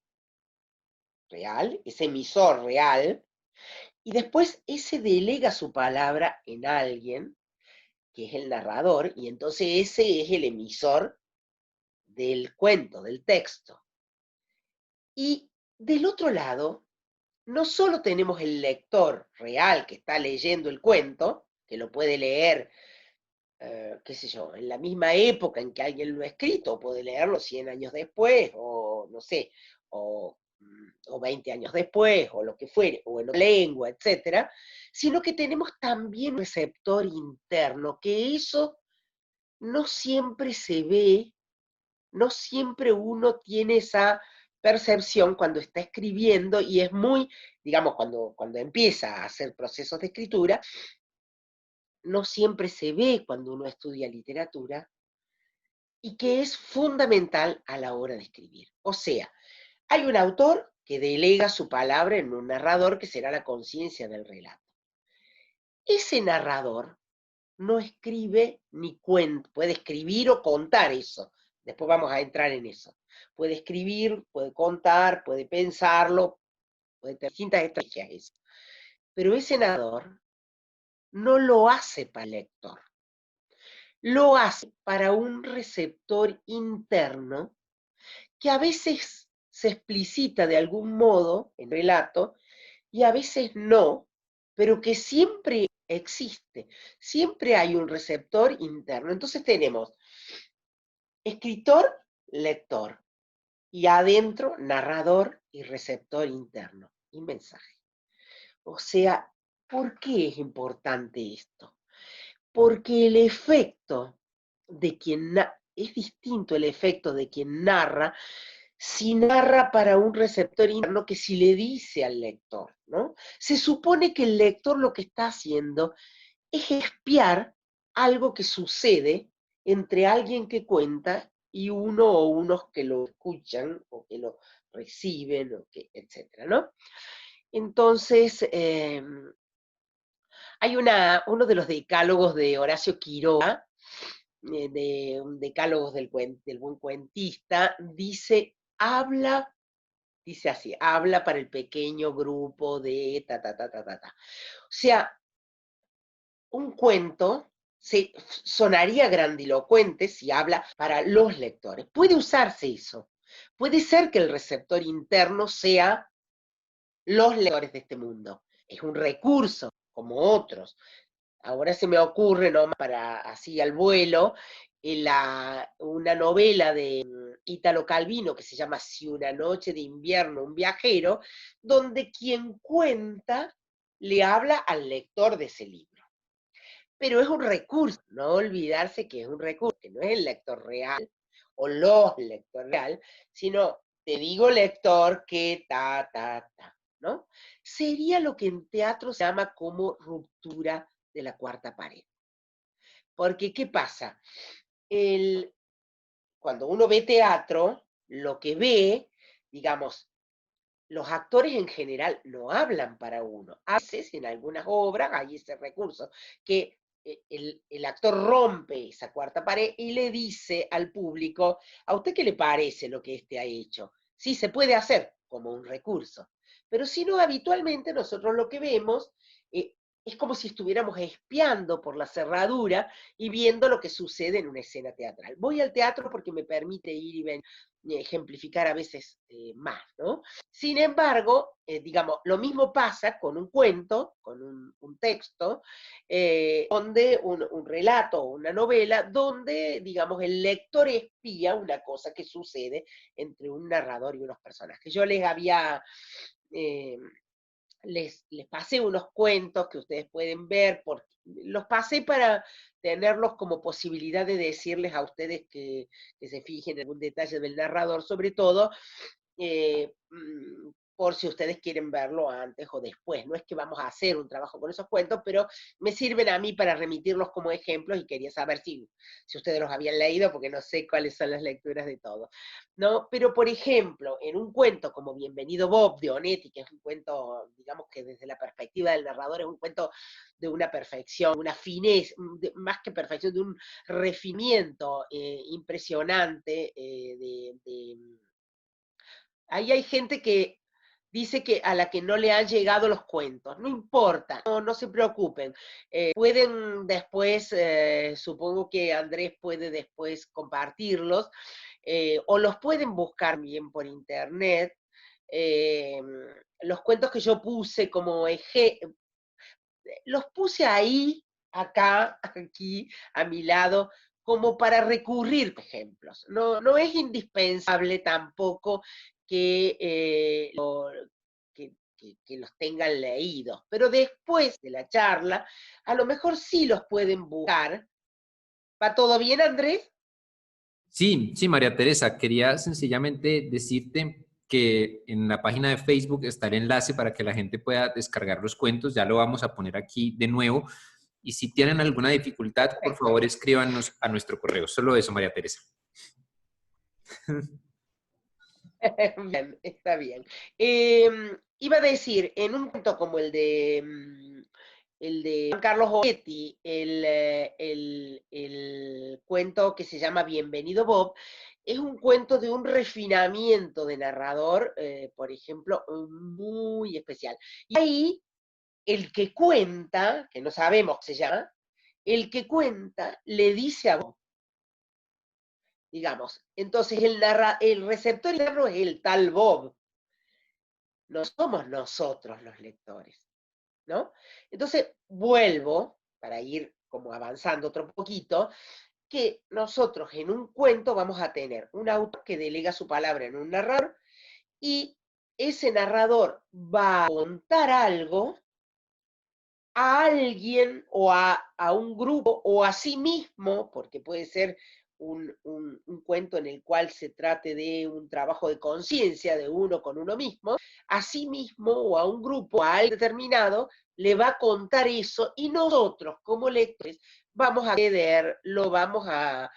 real, ese emisor real, y después ese delega su palabra en alguien, que es el narrador, y entonces ese es el emisor del cuento, del texto. Y del otro lado, no solo tenemos el lector real que está leyendo el cuento, que lo puede leer, qué sé yo, en la misma época en que alguien lo ha escrito, o puede leerlo 100 años después, o no sé, o 20 años después, o lo que fuere, o en otra lengua, etcétera, sino que tenemos también un receptor interno, que eso no siempre se ve, no siempre uno tiene esa percepción cuando está escribiendo, y es muy, digamos, cuando empieza a hacer procesos de escritura, no siempre se ve cuando uno estudia literatura, y que es fundamental a la hora de escribir. O sea, hay un autor que delega su palabra en un narrador que será la conciencia del relato. Ese narrador no escribe ni cuenta, puede escribir o contar eso. Después vamos a entrar en eso. Puede escribir, puede contar, puede pensarlo, puede tener distintas estrategias eso. Pero ese narrador no lo hace para el lector. Lo hace para un receptor interno que a veces se explicita de algún modo en relato y a veces no, pero que siempre existe. Siempre hay un receptor interno. Entonces tenemos escritor, lector, y adentro narrador y receptor interno, y mensaje. O sea, ¿por qué es importante esto? Porque el efecto de quien es distinto el efecto de quien narra, si narra para un receptor interno que si le dice al lector, ¿no? Se supone que el lector lo que está haciendo es espiar algo que sucede entre alguien que cuenta y uno o unos que lo escuchan o que lo reciben, o que, etcétera, ¿no? Entonces, Hay uno de los decálogos de Horacio Quiroga, de un decálogos del buen cuentista, dice así, habla para el pequeño grupo de ta, ta, ta, ta, ta, ta. O sea, un cuento sonaría grandilocuente si habla para los lectores. Puede usarse eso. Puede ser que el receptor interno sea los lectores de este mundo. Es un recurso, como otros. Ahora se me ocurre, ¿no? Para así al vuelo, una novela de Italo Calvino que se llama Si una noche de invierno un viajero, donde quien cuenta le habla al lector de ese libro. Pero es un recurso, no olvidarse que es un recurso, que no es el lector real o los lectores real, sino te digo lector que ¿no? Sería lo que en teatro se llama como ruptura de la cuarta pared. Porque, ¿qué pasa? Cuando uno ve teatro, lo que ve, digamos, los actores en general no hablan para uno. A veces, en algunas obras, hay ese recurso, que el actor rompe esa cuarta pared y le dice al público, ¿a usted qué le parece lo que este ha hecho? Sí, se puede hacer como un recurso. Pero si no, habitualmente nosotros lo que vemos es como si estuviéramos espiando por la cerradura y viendo lo que sucede en una escena teatral. Voy al teatro porque me permite ir y ejemplificar a veces más, ¿no? Sin embargo, digamos, lo mismo pasa con un cuento, con un texto, donde un relato o una novela, donde, digamos, el lector espía una cosa que sucede entre un narrador y unos personajes. Yo eh, les pasé unos cuentos que ustedes pueden ver, los pasé para tenerlos como posibilidad de decirles a ustedes que se fijen en algún detalle del narrador, sobre todo, por si ustedes quieren verlo antes o después. No es que vamos a hacer un trabajo con esos cuentos, pero me sirven a mí para remitirlos como ejemplos y quería saber si ustedes los habían leído, porque no sé cuáles son las lecturas de todos, ¿no? Pero, por ejemplo, en un cuento como Bienvenido Bob de Onetti, que es un cuento, digamos que desde la perspectiva del narrador es un cuento de una perfección, una fineza, más que perfección, de un refinamiento impresionante ahí hay gente que dice que a la que no le han llegado los cuentos. No importa, no se preocupen. Pueden después, supongo que Andrés puede después compartirlos, o los pueden buscar bien por internet. Eh, los cuentos que yo puse como eje, los puse ahí, acá, aquí, a mi lado, como para recurrir a ejemplos. No es indispensable tampoco que, que los tengan leídos, pero después de la charla, a lo mejor sí los pueden buscar. ¿Va todo bien, Andrés? Sí, sí, María Teresa, quería sencillamente decirte que en la página de Facebook está el enlace para que la gente pueda descargar los cuentos, ya lo vamos a poner aquí de nuevo. Y si tienen alguna dificultad, por favor, escríbanos a nuestro correo. Solo eso, María Teresa. Bien, está bien. Iba a decir, en un cuento como el de Juan Carlos Onetti, el cuento que se llama Bienvenido Bob, es un cuento de un refinamiento de narrador, por ejemplo, muy especial. Y ahí, el que cuenta, que no sabemos qué se llama, el que cuenta le dice a Bob, digamos. Entonces, el receptor interno es el tal Bob, no somos nosotros los lectores, ¿no? Entonces, vuelvo, para ir como avanzando otro poquito, que nosotros en un cuento vamos a tener un autor que delega su palabra en un narrador y ese narrador va a contar algo a alguien o a un grupo o a sí mismo, porque puede ser un cuento en el cual se trate de un trabajo de conciencia de uno con uno mismo, a sí mismo o a un grupo, a alguien determinado, le va a contar eso y nosotros como lectores vamos a leer, lo a,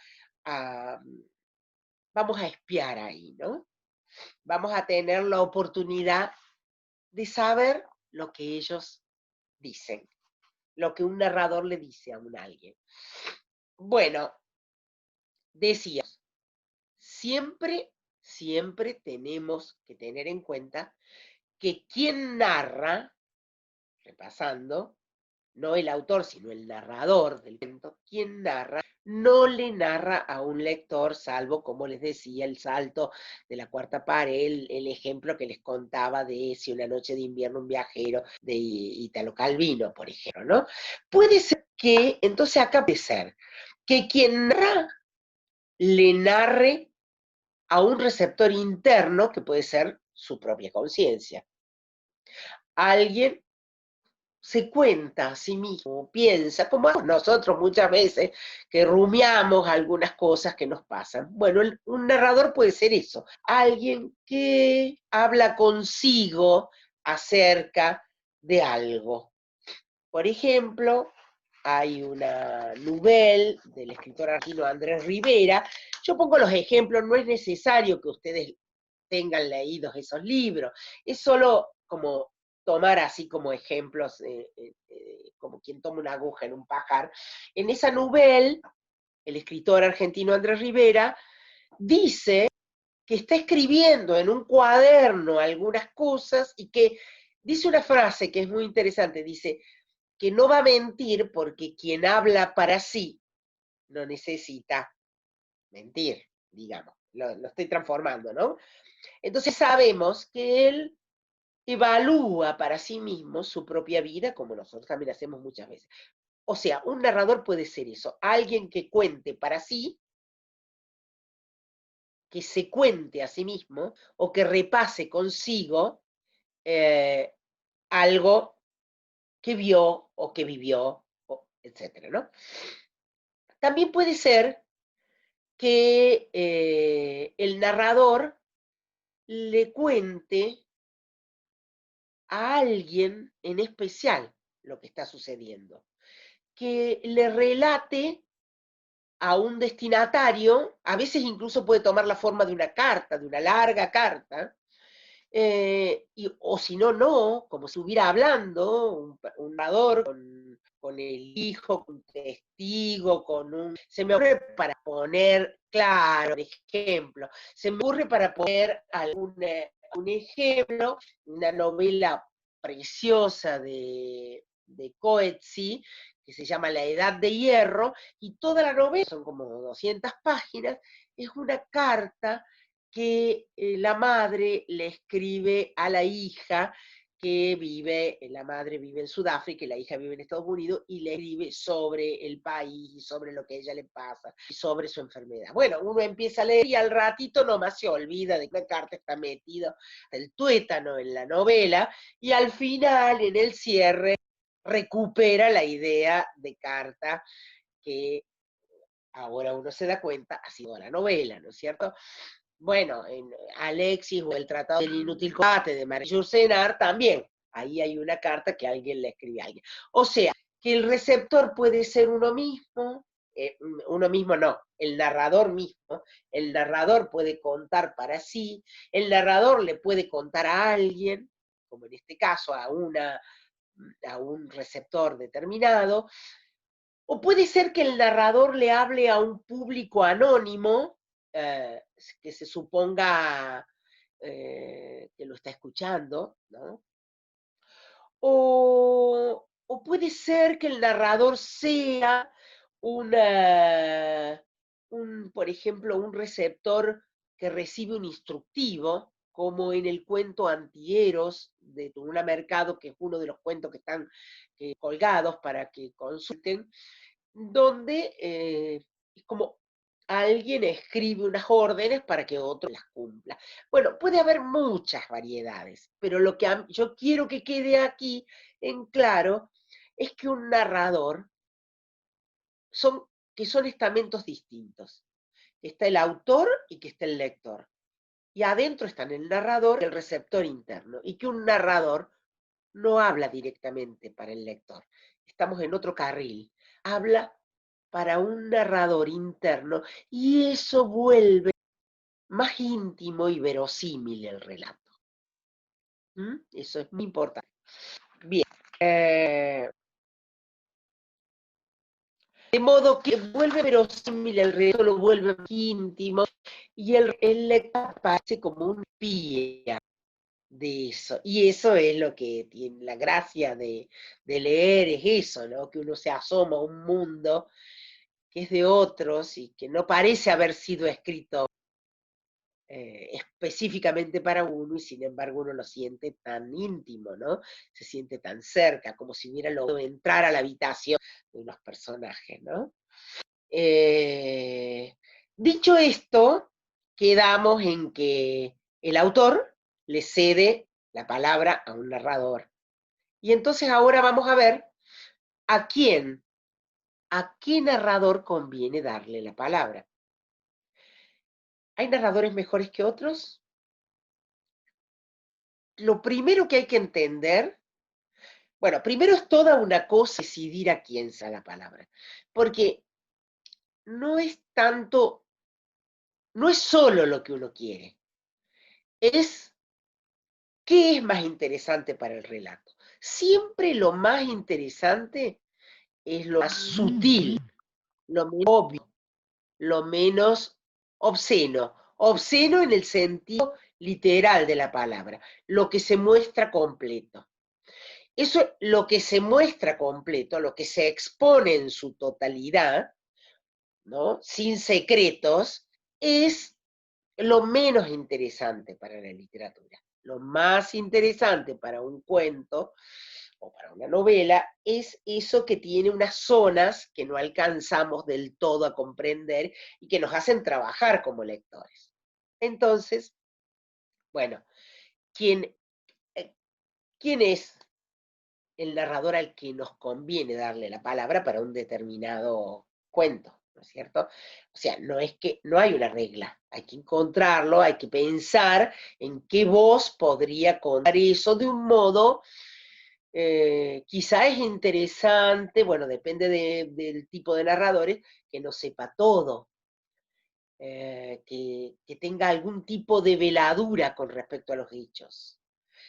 vamos a espiar ahí, ¿no? Vamos a tener la oportunidad de saber lo que ellos dicen, lo que un narrador le dice a un alguien. Bueno, decía, siempre, siempre tenemos que tener en cuenta que quien narra, repasando, no el autor, sino el narrador del cuento, quien narra, no le narra a un lector, salvo, como les decía, el salto de la cuarta pared, el ejemplo que les contaba de Si una noche de invierno un viajero, de Italo Calvino, por ejemplo, ¿no? Puede ser que, entonces acá puede ser, que quien narra, le narre a un receptor interno, que puede ser su propia conciencia. Alguien se cuenta a sí mismo, piensa, como nosotros muchas veces, que rumiamos algunas cosas que nos pasan. Bueno, un narrador puede ser eso, alguien que habla consigo acerca de algo. Por ejemplo, hay una novela del escritor argentino Andrés Rivera. Yo pongo los ejemplos, no es necesario que ustedes tengan leídos esos libros, es solo como tomar así como ejemplos, como quien toma una aguja en un pajar. En esa novela, el escritor argentino Andrés Rivera dice que está escribiendo en un cuaderno algunas cosas y que dice una frase que es muy interesante, dice que no va a mentir porque quien habla para sí no necesita mentir, digamos, lo estoy transformando, ¿no? Entonces sabemos que él evalúa para sí mismo su propia vida, como nosotros también hacemos muchas veces. O sea, un narrador puede ser eso, alguien que cuente para sí, que se cuente a sí mismo, o que repase consigo algo que vio o que vivió, etcétera, ¿no? También puede ser que el narrador le cuente a alguien en especial lo que está sucediendo, que le relate a un destinatario, a veces incluso puede tomar la forma de una carta, de una larga carta, o si no, no, como si hubiera hablando, un narrador con el hijo, con un testigo, con un... Se me ocurre para poner, claro, un ejemplo, se me ocurre para poner un ejemplo, una novela preciosa de Coetzee, que se llama La Edad de Hierro, y toda la novela, son como 200 páginas, es una carta que la madre le escribe a la hija que vive, la madre vive en Sudáfrica y la hija vive en Estados Unidos, y le escribe sobre el país y sobre lo que a ella le pasa y sobre su enfermedad. Bueno, uno empieza a leer y al ratito nomás se olvida de que la carta está metida el tuétano en la novela, y al final, en el cierre, recupera la idea de carta que ahora uno se da cuenta ha sido la novela, ¿no es cierto? Bueno, en Alexis o el Tratado del Inútil Combate de Marie Yourcenar también. Ahí hay una carta que alguien le escribe a alguien. O sea, que el receptor puede ser uno mismo no, el narrador mismo. El narrador puede contar para sí, el narrador le puede contar a alguien, como en este caso a un receptor determinado, o puede ser que el narrador le hable a un público anónimo, eh, que se suponga que lo está escuchando, ¿no? O puede ser que el narrador sea por ejemplo, un receptor que recibe un instructivo, como en el cuento Antieros de Tuna Mercado, que es uno de los cuentos que están colgados para que consulten, donde es como alguien escribe unas órdenes para que otro las cumpla. Bueno, puede haber muchas variedades, pero lo que yo quiero que quede aquí en claro es que un narrador que son estamentos distintos. Está el autor y que está el lector. Y adentro están el narrador y el receptor interno. Y que un narrador no habla directamente para el lector. Estamos en otro carril. Habla para un narrador interno y eso vuelve más íntimo y verosímil el relato. ¿Mm? Eso es muy importante. Bien. De modo que vuelve verosímil el relato, lo vuelve íntimo, y el lector aparece como un espía de eso. Y eso es lo que tiene la gracia de leer, es eso, ¿no? Que uno se asoma a un mundo que es de otros y que no parece haber sido escrito específicamente para uno, y sin embargo uno lo siente tan íntimo, ¿no? Se siente tan cerca, como si hubiera logrado entrar a la habitación de unos personajes, ¿no? Dicho esto, quedamos en que el autor le cede la palabra a un narrador. Y entonces ahora vamos a ver a qué narrador conviene darle la palabra. ¿Hay narradores mejores que otros? Lo primero que hay que entender, bueno, primero es toda una cosa decidir a quién se da la palabra, porque no es tanto, no es solo lo que uno quiere, es qué es más interesante para el relato. Siempre lo más interesante es lo más sutil, lo menos obvio, lo menos obsceno. Obsceno en el sentido literal de la palabra, lo que se muestra completo. Eso, lo que se muestra completo, lo que se expone en su totalidad, ¿no? Sin secretos, es lo menos interesante para la literatura. Lo más interesante para un cuento o para una novela es eso que tiene unas zonas que no alcanzamos del todo a comprender y que nos hacen trabajar como lectores. Entonces, bueno, ¿quién, ¿quién es el narrador al que nos conviene darle la palabra para un determinado cuento? ¿No es cierto? O sea, no es que no hay una regla, hay que encontrarlo, hay que pensar en qué voz podría contar eso de un modo quizá es interesante, bueno, depende del tipo de narradores, que no sepa todo, que tenga algún tipo de veladura con respecto a los hechos.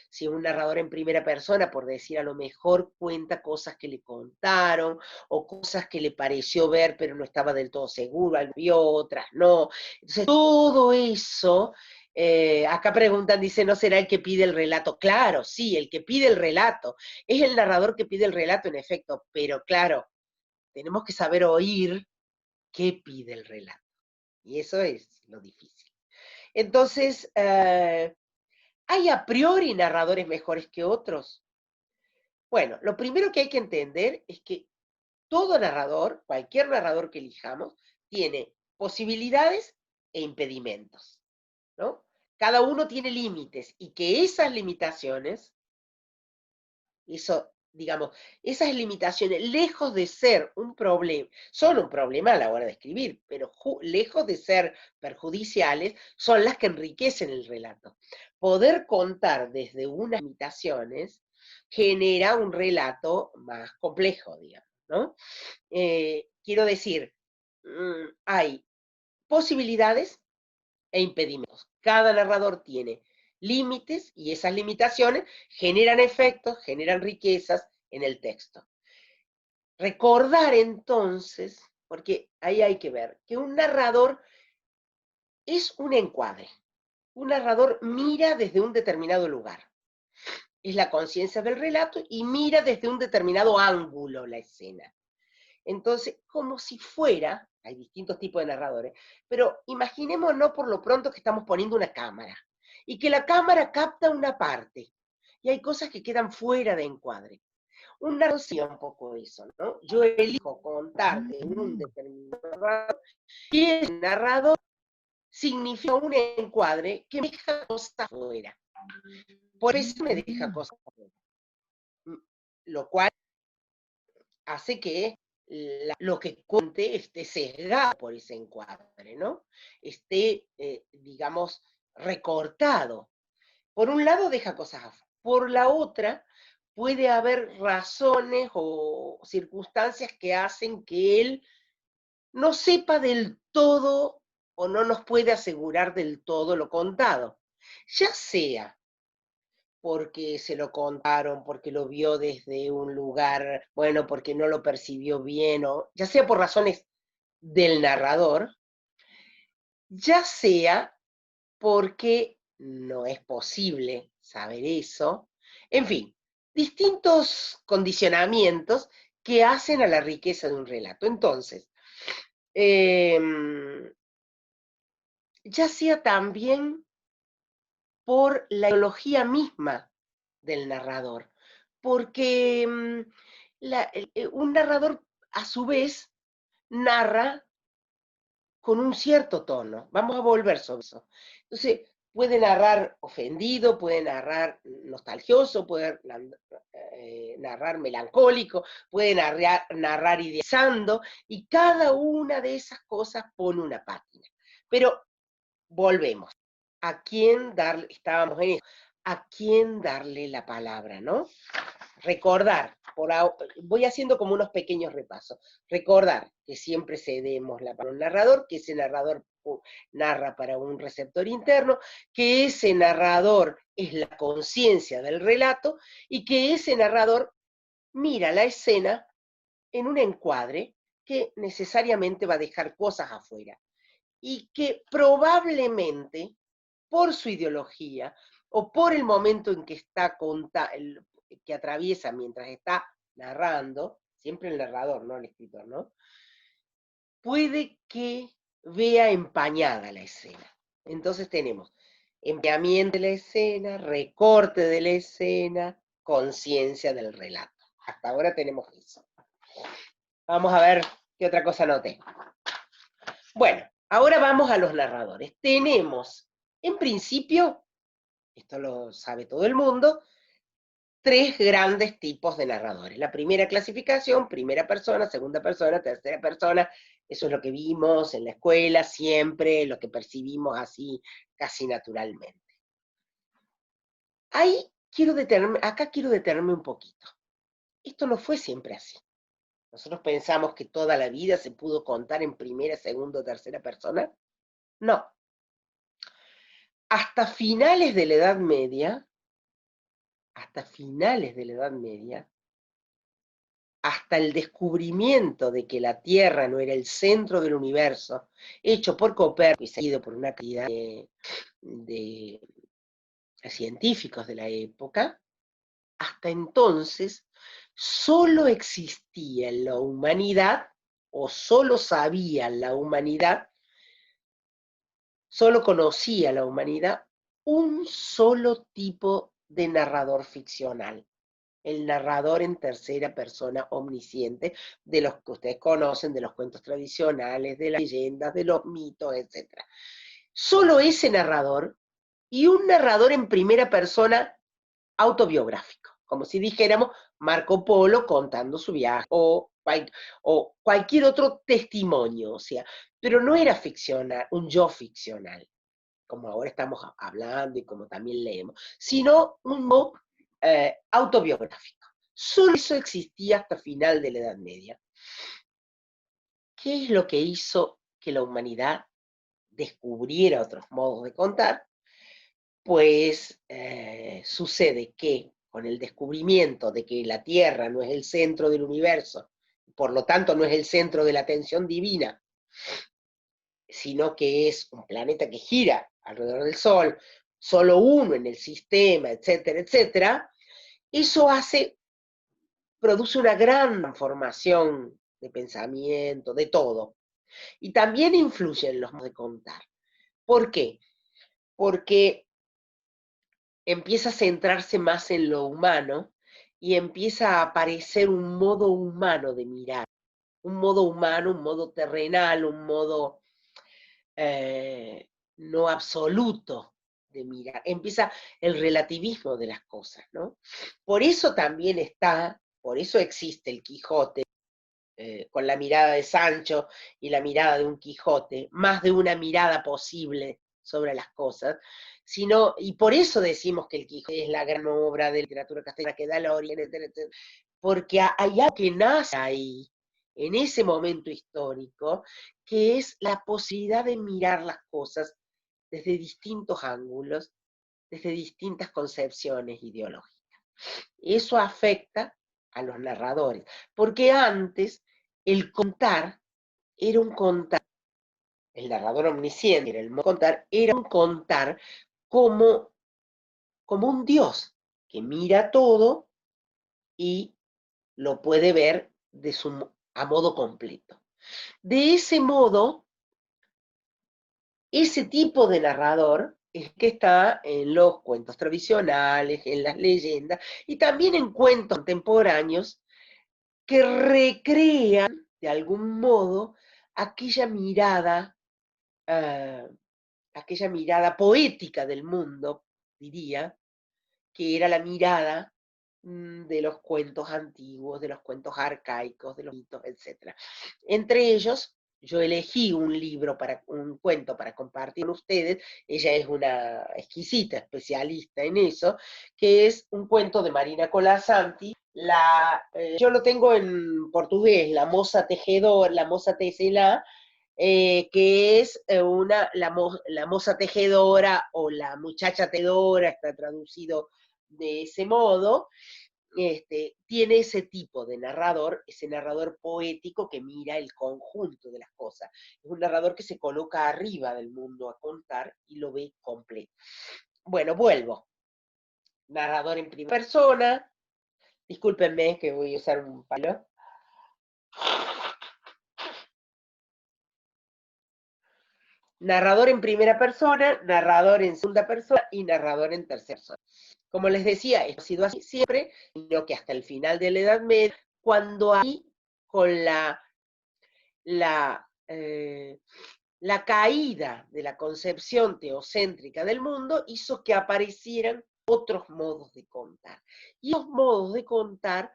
Si es un narrador en primera persona, por decir, a lo mejor cuenta cosas que le contaron o cosas que le pareció ver pero no estaba del todo seguro, algo vio, otras no. Entonces, todo eso, acá preguntan, dice, ¿no será el que pide el relato? Claro, sí, el que pide el relato. Es el narrador que pide el relato, en efecto, pero claro, tenemos que saber oír qué pide el relato. Y eso es lo difícil. Entonces, ¿hay a priori narradores mejores que otros? Bueno, lo primero que hay que entender es que todo narrador, cualquier narrador que elijamos, tiene posibilidades e impedimentos, ¿no? Cada uno tiene límites y que esas limitaciones, eso, digamos, esas limitaciones, lejos de ser un problema, son un problema a la hora de escribir, pero lejos de ser perjudiciales, son las que enriquecen el relato. Poder contar desde unas limitaciones genera un relato más complejo, digamos, ¿no? Quiero decir, hay posibilidades e impedimentos. Cada narrador tiene límites y esas limitaciones generan efectos, generan riquezas en el texto. Recordar entonces, porque ahí hay que ver, que un narrador es un encuadre. Un narrador mira desde un determinado lugar. Es la conciencia del relato y mira desde un determinado ángulo la escena. Entonces, como si fuera, hay distintos tipos de narradores, pero imaginémonos por lo pronto que estamos poniendo una cámara y que la cámara capta una parte y hay cosas que quedan fuera de encuadre. Un narrador sí un poco eso, ¿no? Yo elijo contarte un determinado narrador y el narrador significa un encuadre que me deja cosas fuera. Por eso me deja cosas fuera. Lo cual hace que lo que cuente esté sesgado por ese encuadre, ¿no? Esté, digamos, recortado. Por un lado deja cosas afuera, por la otra puede haber razones o circunstancias que hacen que él no sepa del todo o no nos puede asegurar del todo lo contado. Ya sea porque se lo contaron, porque lo vio desde un lugar, bueno, porque no lo percibió bien, o ya sea por razones del narrador, ya sea porque no es posible saber eso. En fin, distintos condicionamientos que hacen a la riqueza de un relato. Entonces, ya sea también por la ideología misma del narrador, porque un narrador a su vez narra con un cierto tono. Vamos a volver sobre eso. Entonces, puede narrar ofendido, puede narrar nostalgioso, puede narrar melancólico, puede narrar idealizando, y cada una de esas cosas pone una página. Pero volvemos. ¿A quién darle? Estábamos en eso. ¿A quién darle la palabra, no? Recordar, voy haciendo como unos pequeños repasos. Recordar que siempre cedemos la palabra a un narrador, que ese narrador narra para un receptor interno, que ese narrador es la conciencia del relato y que ese narrador mira la escena en un encuadre que necesariamente va a dejar cosas afuera y que probablemente por su ideología o por el momento en que está que atraviesa mientras está narrando, siempre el narrador, no el escritor, ¿no? Puede que vea empañada la escena. Entonces tenemos empleamiento de la escena, recorte de la escena, conciencia del relato. Hasta ahora tenemos eso. Vamos a ver qué otra cosa noté. Bueno, ahora vamos a los narradores. Tenemos, en principio, esto lo sabe todo el mundo, tres grandes tipos de narradores. La primera clasificación, primera persona, segunda persona, tercera persona, eso es lo que vimos en la escuela, siempre, lo que percibimos así, casi naturalmente. Acá quiero detenerme un poquito. Esto no fue siempre así. Nosotros pensamos que toda la vida se pudo contar en primera, segunda o tercera persona. No. Hasta finales de la Edad Media, hasta el descubrimiento de que la Tierra no era el centro del universo, hecho por Copérnico y seguido por una cantidad de científicos de la época, hasta entonces solo existía en la humanidad, o solo sabía la humanidad, solo conocía la humanidad, un solo tipo de narrador ficcional. El narrador en tercera persona omnisciente, de los que ustedes conocen, de los cuentos tradicionales, de las leyendas, de los mitos, etc. Solo ese narrador y un narrador en primera persona autobiográfico, como si dijéramos Marco Polo contando su viaje o cualquier otro testimonio, o sea, pero no era ficcional, un yo ficcional, como ahora estamos hablando y como también leemos, sino un yo autobiográfico. Solo eso existía hasta final de la Edad Media. ¿Qué es lo que hizo que la humanidad descubriera otros modos de contar? Pues sucede que con el descubrimiento de que la Tierra no es el centro del universo, por lo tanto no es el centro de la atención divina, sino que es un planeta que gira alrededor del Sol, solo uno en el sistema, etcétera, etcétera, eso produce una gran transformación de pensamiento, de todo. Y también influye en los modos de contar. ¿Por qué? Porque empieza a centrarse más en lo humano y empieza a aparecer un modo humano de mirar. Un modo humano, un modo terrenal, un modo no absoluto de mirar. Empieza el relativismo de las cosas, ¿no? Por eso también por eso existe el Quijote, con la mirada de Sancho y la mirada de un Quijote, más de una mirada posible sobre las cosas, y por eso decimos que el Quijote es la gran obra de literatura castellana que da la origen, porque hay algo que nace ahí, en ese momento histórico, que es la posibilidad de mirar las cosas desde distintos ángulos desde distintas concepciones ideológicas. Eso afecta a los narradores, porque antes el contar era un contar, el narrador omnisciente, era el modo de contar, era un contar como, como un dios que mira todo y lo puede ver a modo completo. De ese modo, ese tipo de narrador es que está en los cuentos tradicionales, en las leyendas y también en cuentos contemporáneos que recrean de algún modo aquella mirada, uh, aquella mirada poética del mundo, diría, que era la mirada de los cuentos antiguos, de los cuentos arcaicos, de los mitos, etc. Entre ellos, yo elegí un libro, un cuento para compartir con ustedes, ella es una exquisita especialista en eso, que es un cuento de Marina Colasanti, yo lo tengo en portugués, La Moza Tejedora, La Moza Tecelá, que es la moza tejedora o la muchacha tejedora, está traducido de ese modo, tiene ese tipo de narrador, ese narrador poético que mira el conjunto de las cosas. Es un narrador que se coloca arriba del mundo a contar y lo ve completo. Bueno, vuelvo. Narrador en primera persona. Discúlpenme que voy a usar un palo. Narrador en primera persona, narrador en segunda persona y narrador en tercera persona. Como les decía, esto ha sido así siempre, sino que hasta el final de la Edad Media, cuando ahí, con la caída de la concepción teocéntrica del mundo, hizo que aparecieran otros modos de contar. Y los modos de contar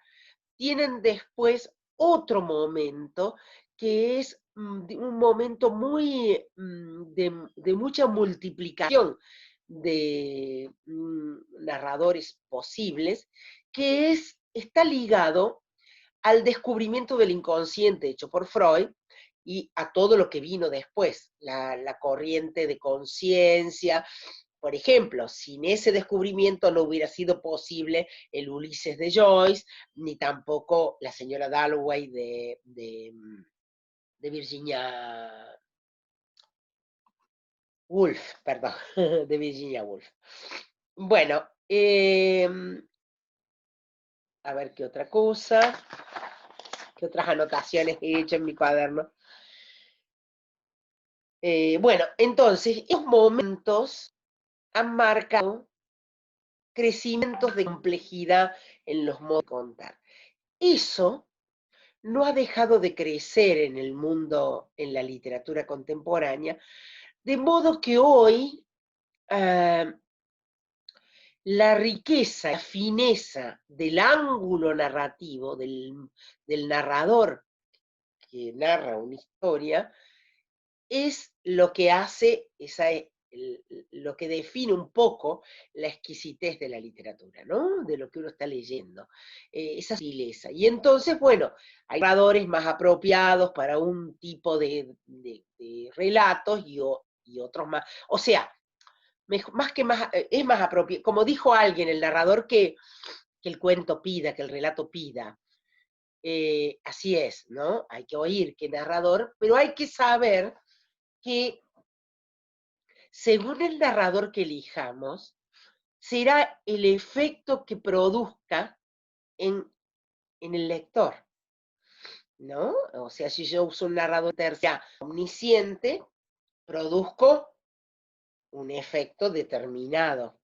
tienen después otro momento, que es un momento muy de mucha multiplicación de narradores posibles, que está ligado al descubrimiento del inconsciente hecho por Freud y a todo lo que vino después, la corriente de conciencia. Por ejemplo, sin ese descubrimiento no hubiera sido posible el Ulises de Joyce, ni tampoco la señora Dalloway de Virginia Woolf, perdón, de Virginia Woolf. Bueno, a ver qué otra cosa, qué otras anotaciones he hecho en mi cuaderno. Bueno, entonces, estos momentos han marcado crecimientos de complejidad en los modos de contar. Eso no ha dejado de crecer en el mundo, en la literatura contemporánea, de modo que hoy la riqueza, la fineza del ángulo narrativo, del narrador que narra una historia, es lo que hace lo que define un poco la exquisitez de la literatura, ¿no? De lo que uno está leyendo, esa sutileza. Y entonces, bueno, hay narradores más apropiados para un tipo de relatos y otros más. O sea, es más apropiado, como dijo alguien, el narrador que el cuento pida, que el relato pida. Así es, ¿no? Hay que oír que narrador, pero hay que saber que según el narrador que elijamos, será el efecto que produzca en el lector, ¿no? O sea, si yo uso un narrador terciario omnisciente, produzco un efecto determinado.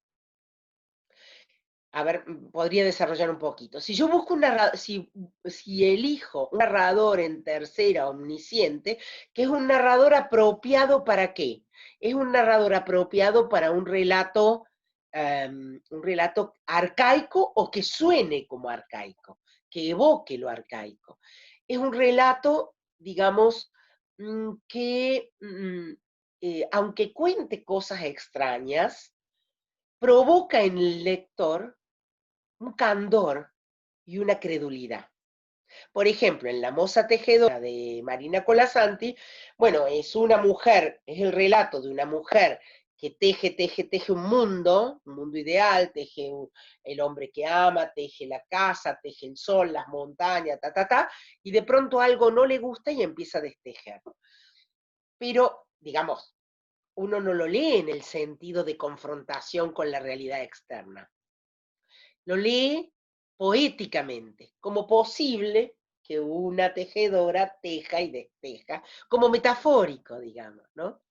A ver, podría desarrollar un poquito. Si yo busco si elijo un narrador en tercera omnisciente, que es un narrador apropiado ¿para qué? Es un narrador apropiado para un relato arcaico o que suene como arcaico, que evoque lo arcaico. Es un relato, digamos, que aunque cuente cosas extrañas, provoca en el lector un candor y una credulidad. Por ejemplo, en La Moza Tejedora de Marina Colasanti, bueno, es una mujer, es el relato de una mujer que teje un mundo ideal, teje el hombre que ama, teje la casa, teje el sol, las montañas, y de pronto algo no le gusta y empieza a destejer. Pero, digamos, uno no lo lee en el sentido de confrontación con la realidad externa. Lo lee poéticamente, como posible que una tejedora teja y desteja, como metafórico, digamos, ¿no?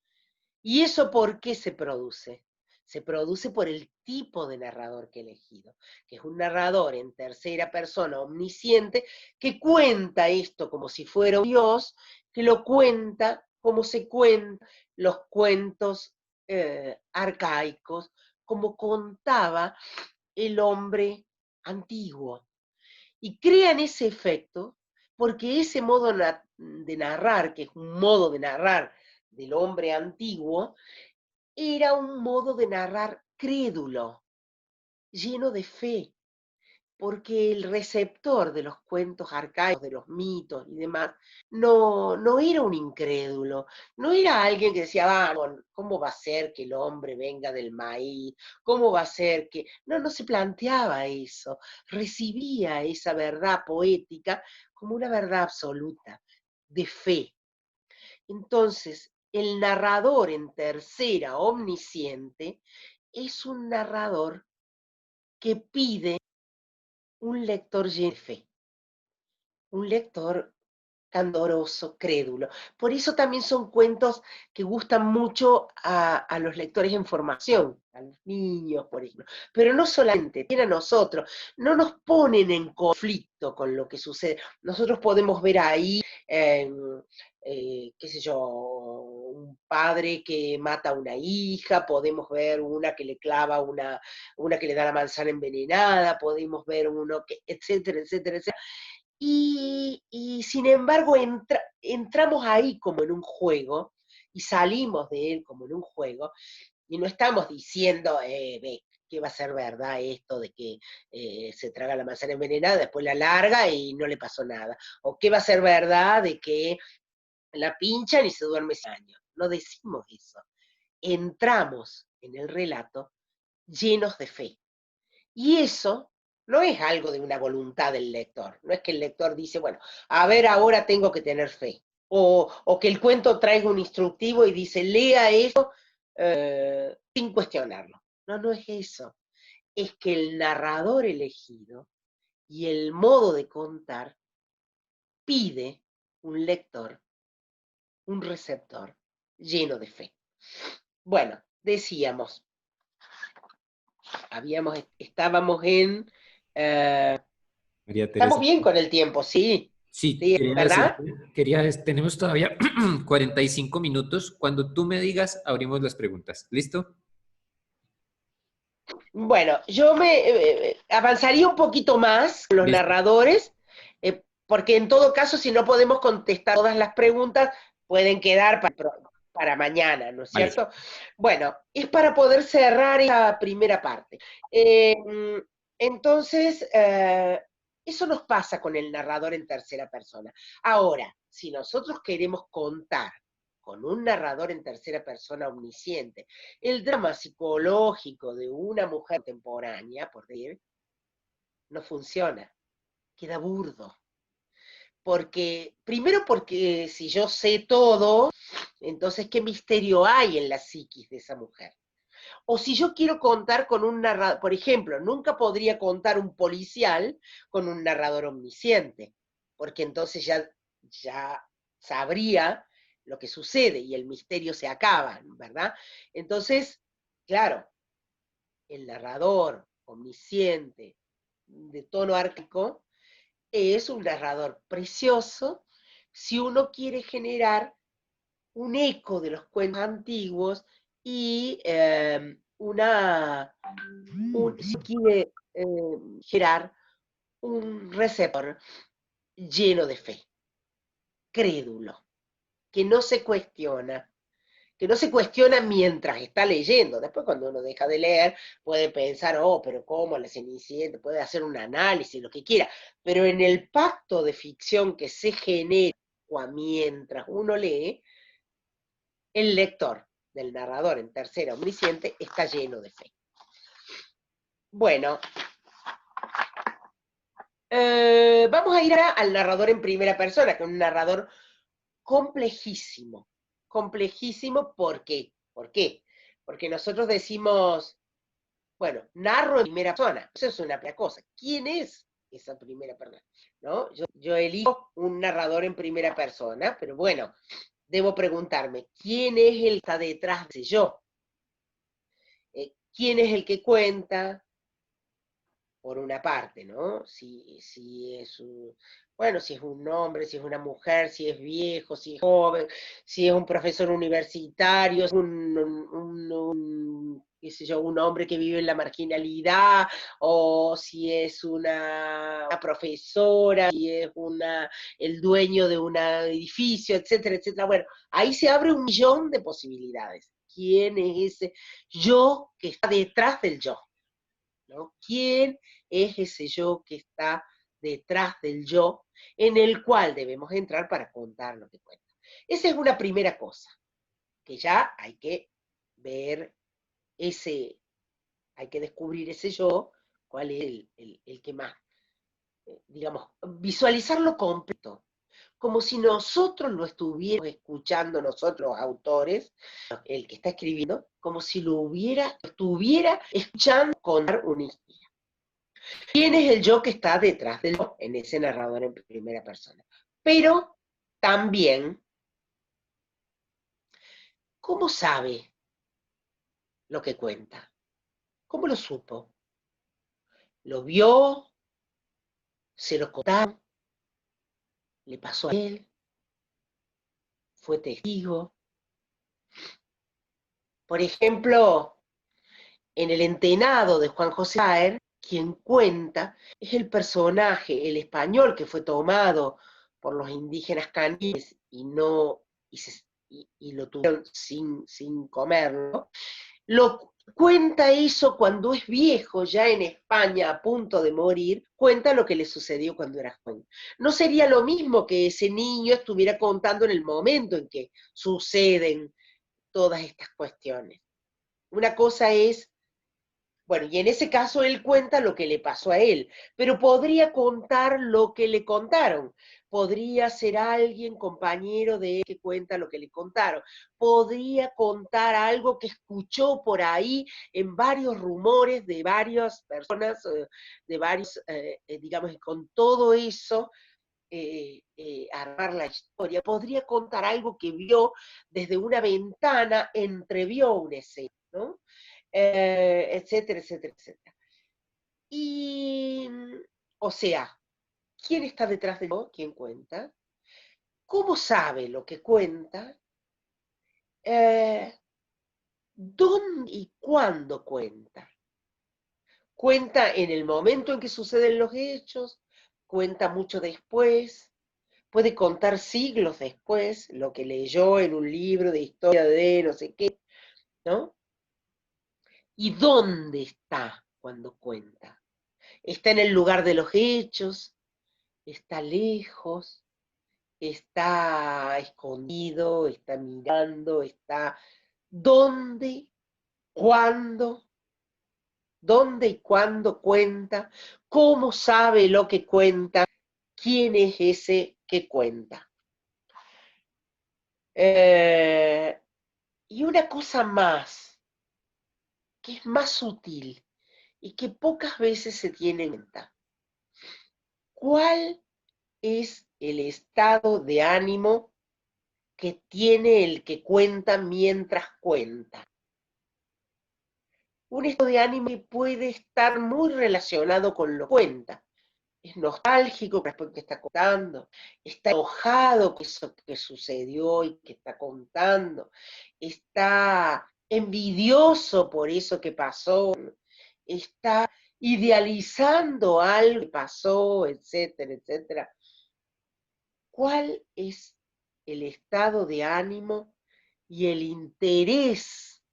¿Y eso por qué se produce? Se produce por el tipo de narrador que he elegido, que es un narrador en tercera persona omnisciente que cuenta esto como si fuera un Dios, que lo cuenta como se cuentan los cuentos arcaicos, como contaba el hombre antiguo. Y crean ese efecto porque ese modo de narrar, que es un modo de narrar del hombre antiguo, era un modo de narrar crédulo, lleno de fe, porque el receptor de los cuentos arcaicos, de los mitos y demás, no era un incrédulo, no era alguien que decía, bueno, ¿cómo va a ser que el hombre venga del maíz? ¿Cómo va a ser que...? No se planteaba eso, recibía esa verdad poética como una verdad absoluta, de fe. Entonces, el narrador en tercera omnisciente es un narrador que pide un lector lleno de fe, un lector candoroso, crédulo. Por eso también son cuentos que gustan mucho a los lectores en formación, a los niños, por ejemplo. Pero no solamente, también a nosotros, no nos ponen en conflicto con lo que sucede. Nosotros podemos ver ahí, qué sé yo, un padre que mata a una hija, podemos ver una que le clava una que le da la manzana envenenada, podemos ver uno que, etcétera, etcétera, etcétera. Y sin embargo entramos ahí como en un juego y salimos de él como en un juego y no estamos diciendo, ve, que va a ser verdad esto de que se traga la manzana envenenada, después la larga y no le pasó nada. O qué va a ser verdad de que la pinchan y se duerme 6 años. No decimos eso. Entramos en el relato llenos de fe. Y eso no es algo de una voluntad del lector, no es que el lector dice, bueno, a ver, ahora tengo que tener fe, o que el cuento traiga un instructivo y dice, lea eso sin cuestionarlo. No es eso, es que el narrador elegido y el modo de contar pide un lector, un receptor lleno de fe. Bueno, decíamos, estábamos en... María estamos Teresa. bien con el tiempo, sí. Sí, Sí, ¿verdad? tenemos todavía 45 minutos. Cuando tú me digas, abrimos las preguntas. ¿Listo? Bueno, yo me avanzaría un poquito más con los Listo. narradores, porque en todo caso, si no podemos contestar todas las preguntas, pueden quedar para mañana, ¿no es Vale. cierto? Bueno, es para poder cerrar esa primera parte. Eh, entonces, eso nos pasa con el narrador en tercera persona. Ahora, si nosotros queremos contar con un narrador en tercera persona omnisciente, el drama psicológico de una mujer contemporánea, por decir, no funciona, queda burdo. Primero porque si yo sé todo, entonces ¿qué misterio hay en la psiquis de esa mujer? O si yo quiero contar con un narrador, por ejemplo, nunca podría contar un policial con un narrador omnisciente, porque entonces ya sabría lo que sucede y el misterio se acaba, ¿verdad? Entonces, claro, el narrador omnisciente de tono árquico es un narrador precioso si uno quiere generar un eco de los cuentos antiguos y si quiere generar un receptor lleno de fe, crédulo, que no se cuestiona, mientras está leyendo. Después cuando uno deja de leer puede pensar, oh, pero ¿cómo la Cenicienta? Puede hacer un análisis, lo que quiera, pero en el pacto de ficción que se genera mientras uno lee, el lector del narrador en tercera omnisciente está lleno de fe. Bueno, vamos a ir al narrador en primera persona, que es un narrador complejísimo. Complejísimo, ¿por qué? ¿Por qué? Porque nosotros decimos, bueno, narro en primera persona. Eso es una primera cosa. ¿Quién es esa primera persona? ¿No? Yo elijo un narrador en primera persona, pero bueno, debo preguntarme, ¿quién es el que está detrás de yo? ¿Quién es el que cuenta? Por una parte, ¿no? Si es un, bueno, si es un hombre, si es una mujer, si es viejo, si es joven, si es un profesor universitario, es qué sé yo, un hombre que vive en la marginalidad, o si es una profesora, si es el dueño de un edificio, etcétera, etcétera. Bueno, ahí se abre un millón de posibilidades. ¿Quién es ese yo que está detrás del yo? ¿No? ¿Quién es ese yo que está detrás del yo en el cual debemos entrar para contar lo que cuenta? Esa es una primera cosa, que ya hay que ver hay que descubrir ese yo, cuál es el que más, digamos, visualizarlo completo, como si nosotros lo estuviéramos escuchando, nosotros los autores, el que está escribiendo, como si lo estuviera escuchando contar una historia. ¿Quién es el yo que está detrás del yo en ese narrador en primera persona? Pero también, ¿cómo sabe lo que cuenta? ¿Cómo lo supo? ¿Lo vio? ¿Se lo contaron? ¿Le pasó a él? ¿Fue testigo? Por ejemplo, en El Entenado de Juan José Saer, quien cuenta es el personaje, el español que fue tomado por los indígenas caníbales y no y lo tuvieron sin comerlo. Lo cuenta eso cuando es viejo, ya en España, a punto de morir, cuenta lo que le sucedió cuando era joven. No sería lo mismo que ese niño estuviera contando en el momento en que suceden todas estas cuestiones. Una cosa es, bueno, y en ese caso él cuenta lo que le pasó a él, pero podría contar lo que le contaron. Podría ser alguien, compañero de él, que cuenta lo que le contaron. Podría contar algo que escuchó por ahí en varios rumores de varias personas, de varios, digamos, y con todo eso, armar la historia. Podría contar algo que vio desde una ventana, entrevió una escena, ¿no? Etcétera, etcétera, etcétera. Y, o sea, ¿quién está detrás de lo? ¿Quién cuenta? ¿Cómo sabe lo que cuenta? ¿Dónde y cuándo cuenta? Cuenta en el momento en que suceden los hechos, cuenta mucho después, puede contar siglos después lo que leyó en un libro de historia de no sé qué, ¿no? ¿Y dónde está cuando cuenta? ¿Está en el lugar de los hechos? ¿Está lejos? ¿Está escondido? ¿Está mirando? ¿Está dónde? ¿Cuándo? ¿Dónde y cuándo cuenta? ¿Cómo sabe lo que cuenta? ¿Quién es ese que cuenta? Y una cosa más, que es más sutil y que pocas veces se tiene en cuenta. ¿Cuál es el estado de ánimo que tiene el que cuenta mientras cuenta? Un estado de ánimo que puede estar muy relacionado con lo que cuenta. Es nostálgico por lo que está contando, está enojado con eso que sucedió y que está contando, está envidioso por eso que pasó, está idealizando algo que pasó, etcétera, etcétera. ¿Cuál es el estado de ánimo y el interés,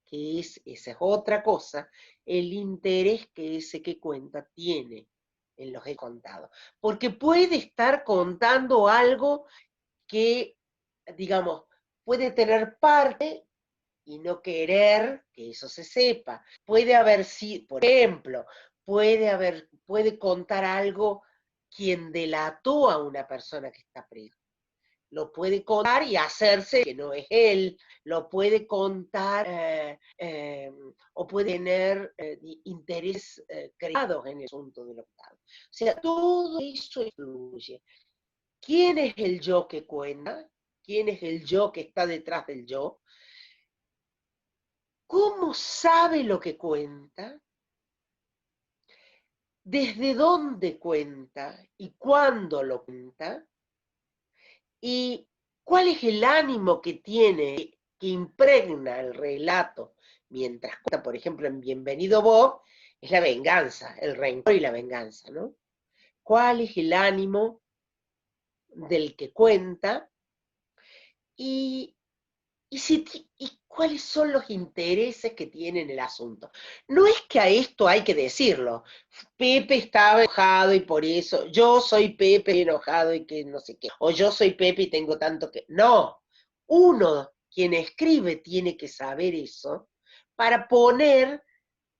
que esa es otra cosa, el interés que ese que cuenta tiene en los he contado? Porque puede estar contando algo que, digamos, puede tener parte y no querer que eso se sepa. Puede haber, sí, por ejemplo, puede contar algo quien delató a una persona que está presa. Lo puede contar y hacerse que no es él, lo puede contar o puede tener intereses creados en el asunto del octavo. O sea, todo eso influye. ¿Quién es el yo que cuenta? ¿Quién es el yo que está detrás del yo? ¿Cómo sabe lo que cuenta? ¿Desde dónde cuenta? ¿Y cuándo lo cuenta? ¿Y cuál es el ánimo que tiene, que impregna el relato mientras cuenta? Por ejemplo, en Bienvenido Bob, es la venganza, el rencor y la venganza, ¿no? ¿Cuál es el ánimo del que cuenta? Y ¿Y cuáles son los intereses que tiene en el asunto? No es que a esto hay que decirlo. Pepe estaba enojado y por eso, yo soy Pepe enojado y que no sé qué. O yo soy Pepe y tengo tanto que... No, uno, quien escribe, tiene que saber eso para poner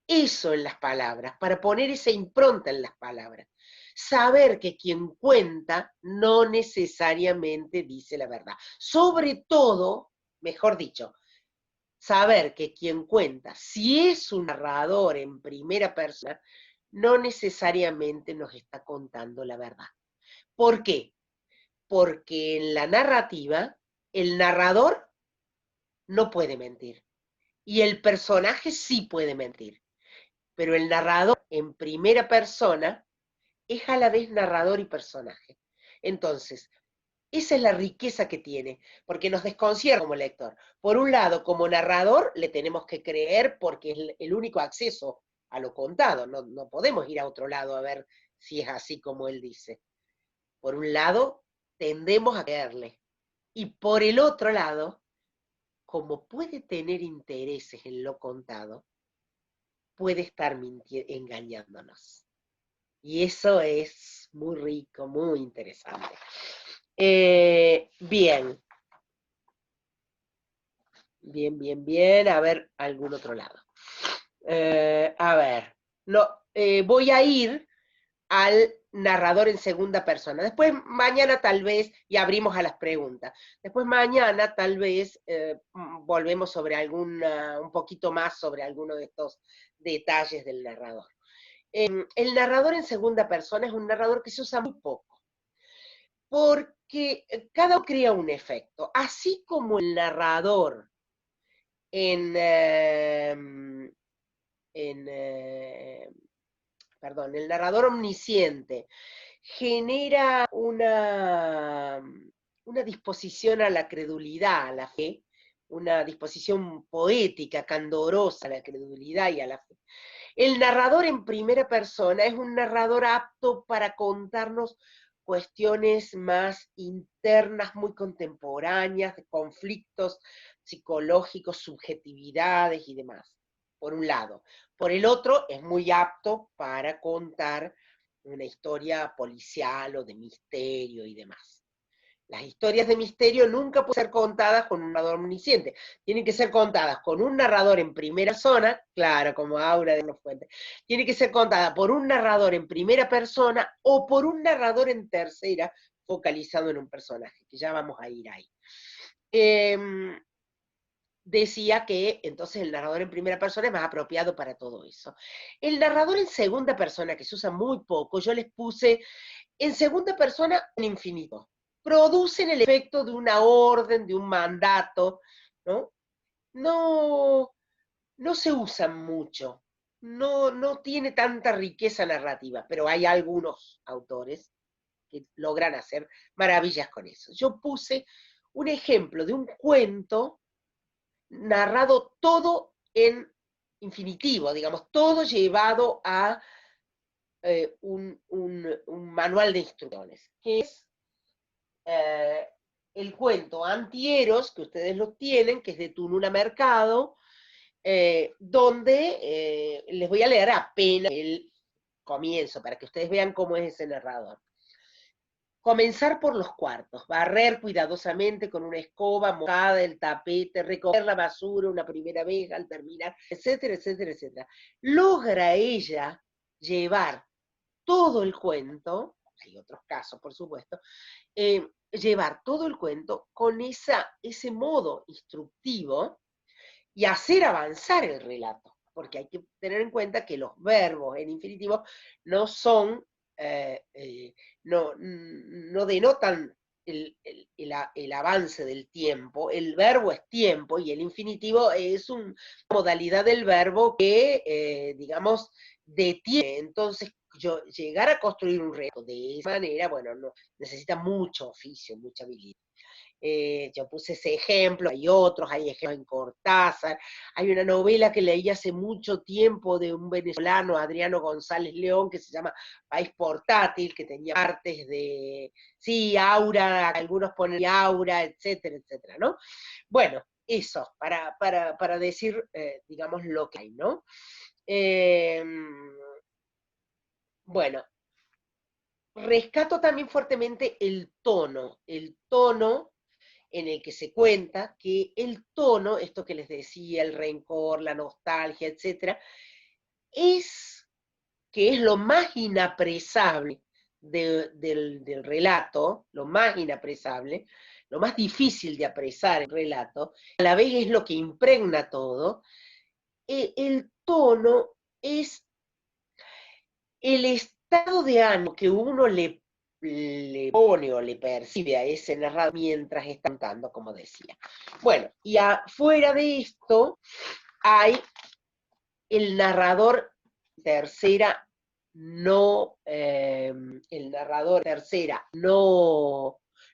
eso en las palabras, para poner esa impronta en las palabras. Saber que quien cuenta no necesariamente dice la verdad. Sobre todo, mejor dicho, saber que quien cuenta, si es un narrador en primera persona, no necesariamente nos está contando la verdad. ¿Por qué? Porque en la narrativa, el narrador no puede mentir y el personaje sí puede mentir. Pero el narrador en primera persona es a la vez narrador y personaje. Entonces, esa es la riqueza que tiene, porque nos desconcierta como lector. Por un lado, como narrador, le tenemos que creer porque es el único acceso a lo contado. No podemos ir a otro lado a ver si es así como él dice. Por un lado, tendemos a creerle. Y por el otro lado, como puede tener intereses en lo contado, puede estar engañándonos. Y eso es muy rico, muy interesante. Bien. Bien. A ver, algún otro lado. A ver. No, voy a ir al narrador en segunda persona. Después mañana tal vez, y abrimos a las preguntas. Después mañana tal vez volvemos sobre un poquito más sobre alguno de estos detalles del narrador. El narrador en segunda persona es un narrador que se usa muy poco, porque cada uno crea un efecto, así como el narrador en, perdón, el narrador omnisciente genera una disposición a la credulidad, a la fe, una disposición poética, candorosa a la credulidad y a la fe. El narrador en primera persona es un narrador apto para contarnos cuestiones más internas, muy contemporáneas, de conflictos psicológicos, subjetividades y demás, por un lado. Por el otro, es muy apto para contar una historia policial o de misterio y demás. Las historias de misterio nunca pueden ser contadas con un narrador omnisciente. Tienen que ser contadas con un narrador en primera persona, claro, como Aura de los Fuentes. Tiene que ser contada por un narrador en primera persona o por un narrador en tercera, focalizado en un personaje, que ya vamos a ir ahí. Decía que entonces el narrador en primera persona es más apropiado para todo eso. El narrador en segunda persona, que se usa muy poco, yo les puse en segunda persona en infinito. Producen el efecto de una orden, de un mandato, ¿no? No, no se usan mucho, no tiene tanta riqueza narrativa, pero hay algunos autores que logran hacer maravillas con eso. Yo puse un ejemplo de un cuento narrado todo en infinitivo, digamos, todo llevado a un manual de instrucciones, que es el cuento Antieros, que ustedes lo tienen, que es de Tununa Mercado, donde les voy a leer apenas el comienzo, para que ustedes vean cómo es ese narrador. comenzar por los cuartos, barrer cuidadosamente con una escoba mojada el tapete, recoger la basura una primera vez al terminar, etcétera, etcétera, etcétera. Logra ella llevar todo el cuento, hay otros casos por supuesto, llevar todo el cuento con ese modo instructivo y hacer avanzar el relato, porque hay que tener en cuenta que los verbos en infinitivo no son, no denotan el avance del tiempo. El verbo es tiempo y el infinitivo es una modalidad del verbo que, digamos, detiene. Entonces, llegar a construir un relato de esa manera, bueno, no, necesita mucho oficio, mucha habilidad. Yo puse ese ejemplo, hay otros, hay ejemplos en Cortázar, hay una novela que leí hace mucho tiempo de un venezolano, Adriano González León, que se llama País Portátil, que tenía partes de, sí, aura, algunos ponen aura, etcétera, etcétera, ¿no? Bueno, eso, para decir, digamos, lo que hay, ¿no? Bueno, rescato también fuertemente el tono en el que se cuenta, que el tono, esto que les decía, el rencor, la nostalgia, etcétera, que es lo más inapresable del relato, lo más inapresable, lo más difícil de apresar el relato, a la vez es lo que impregna todo. El tono es el estado de ánimo que uno le pone o le percibe a ese narrador mientras está contando, como decía. Bueno, y afuera de esto hay el narrador tercera no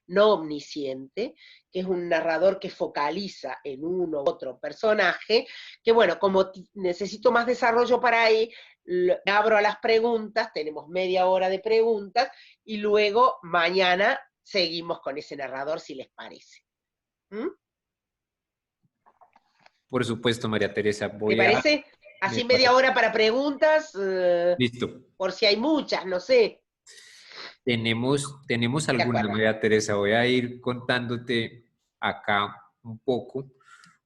omnisciente, que es un narrador que focaliza en uno u otro personaje, que bueno, como necesito más desarrollo para ahí, abro a las preguntas, tenemos media hora de preguntas, y luego mañana seguimos con ese narrador si les parece. ¿Mm? Por supuesto, María Teresa. ¿Te parece? Así media hora para preguntas. Listo. Por si hay muchas, no sé. Tenemos alguna, María Teresa. Voy a ir contándote acá un poco,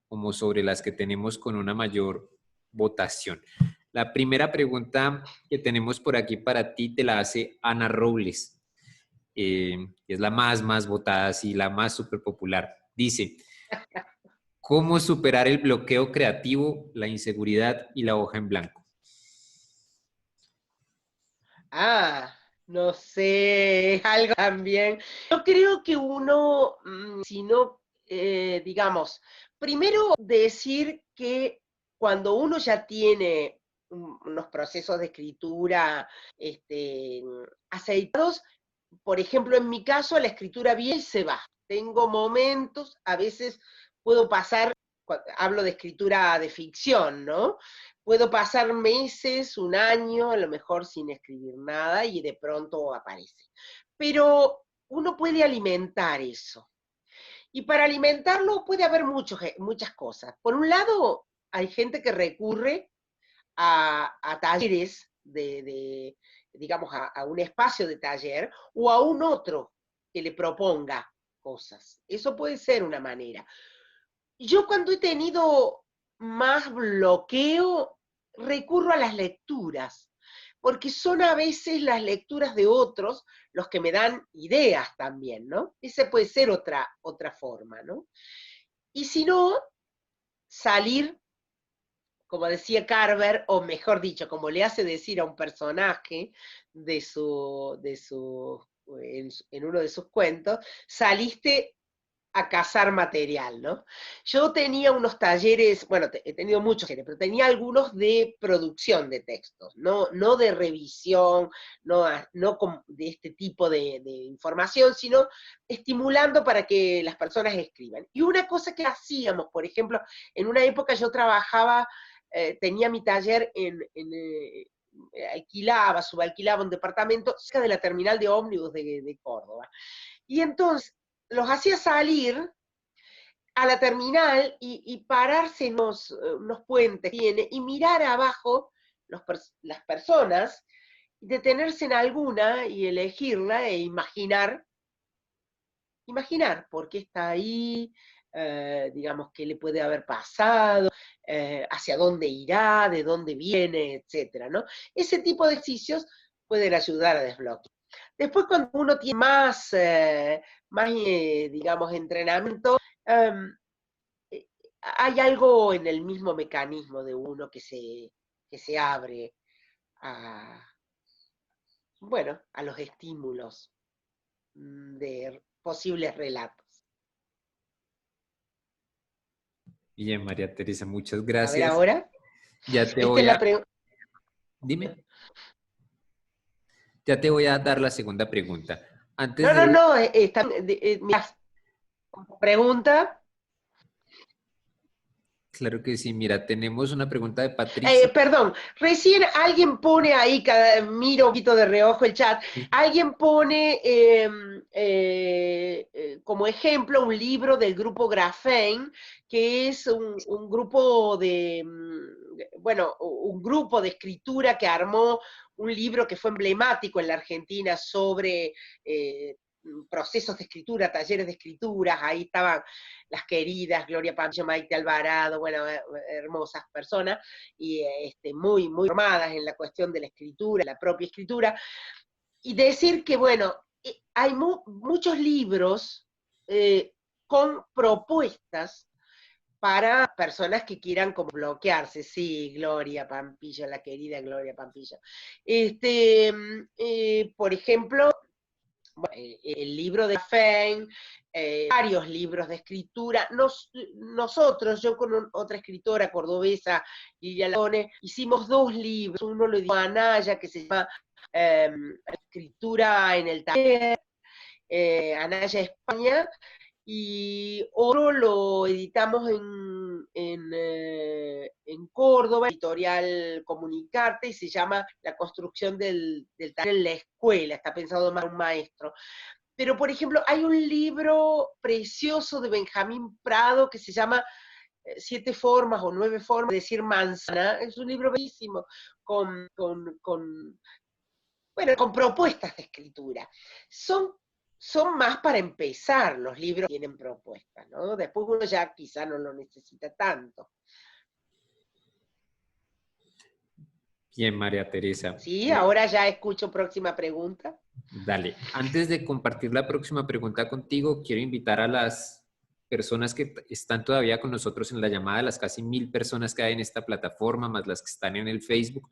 como sobre las que tenemos con una mayor votación. La primera pregunta que tenemos por aquí para ti te la hace Ana Robles. Es la más votada, sí, la más súper popular. Dice, ¿cómo superar el bloqueo creativo, la inseguridad y la hoja en blanco? No sé, algo también. Yo creo que uno, si no, digamos, primero decir que cuando uno ya tiene unos procesos de escritura aceitados, por ejemplo, en mi caso, la escritura bien se va. Tengo momentos, a veces puedo pasar, hablo de escritura de ficción, ¿no? Puedo pasar meses, un año, a lo mejor sin escribir nada y de pronto aparece. Pero uno puede alimentar eso. Y para alimentarlo puede haber muchas cosas. Por un lado, hay gente que recurre a talleres digamos, a un espacio de taller o a un otro que le proponga cosas. Eso puede ser una manera. Yo cuando he tenido más bloqueo, recurro a las lecturas, porque son a veces las lecturas de otros los que me dan ideas también, ¿no? Esa puede ser otra forma, ¿no? Y si no, salir, como decía Carver, o mejor dicho, como le hace decir a un personaje en uno de sus cuentos, saliste a cazar material, ¿no? Yo tenía unos talleres, bueno, he tenido muchos talleres, pero tenía algunos de producción de textos, no de revisión, no de este tipo de información, sino estimulando para que las personas escriban. Y una cosa que hacíamos, por ejemplo, en una época yo trabajaba, tenía mi taller subalquilaba un departamento cerca de la terminal de ómnibus de Córdoba. Y entonces los hacía salir a la terminal y pararse en unos puentes que tiene y mirar abajo las personas, detenerse en alguna y elegirla e imaginar imaginar por qué está ahí, digamos, qué le puede haber pasado, hacia dónde irá, de dónde viene, etcétera, ¿no? Ese tipo de ejercicios pueden ayudar a desbloquear. Después, cuando uno tiene más digamos, entrenamiento, eh, hay algo en el mismo mecanismo de uno que se abre a, bueno, a los estímulos de posibles relatos. Bien, María Teresa, muchas A ver, gracias. ahora, Ya te esta es voy la a, pregunta. dime, ya te voy a dar la segunda pregunta. Antes No, no, de, no, mira, pregunta. claro que sí, mira, tenemos una pregunta de Patricia. Perdón, recién alguien pone ahí, miro un poquito de reojo el chat, alguien pone como ejemplo un libro del grupo Graphene, que es un grupo de, bueno, un grupo de escritura que armó un libro que fue emblemático en la Argentina sobre procesos de escritura, talleres de escrituras, ahí estaban las queridas Gloria Pampillo, Maite Alvarado, bueno, hermosas personas, y muy, muy formadas en la cuestión de la escritura, la propia escritura, y decir que, bueno, hay muchos libros con propuestas para personas que quieran como bloquearse, sí, Gloria Pampillo, la querida Gloria Pampillo. Por ejemplo, el libro de Fein, varios libros de escritura. Nosotros, yo con otra escritora cordobesa, Lilia Lone, hicimos 2 libros. Uno lo editó Anaya, que se llama Escritura en el Taller, Anaya España, y otro lo editamos en Córdoba, editorial Comunicarte, y se llama La construcción del taller en la escuela, está pensado más un maestro. Pero, por ejemplo, hay un libro precioso de Benjamín Prado que se llama 7 formas o 9 formas de decir manzana. Es un libro bellísimo, bueno, con propuestas de escritura. Son más para empezar los libros que tienen propuestas, ¿no? Después uno ya quizá no lo necesita tanto. Bien, María Teresa. Sí, ahora ya escucho próxima pregunta. Dale, antes de compartir la próxima pregunta contigo, quiero invitar a las personas que están todavía con nosotros en la llamada, las casi 1000 personas que hay en esta plataforma, más las que están en el Facebook,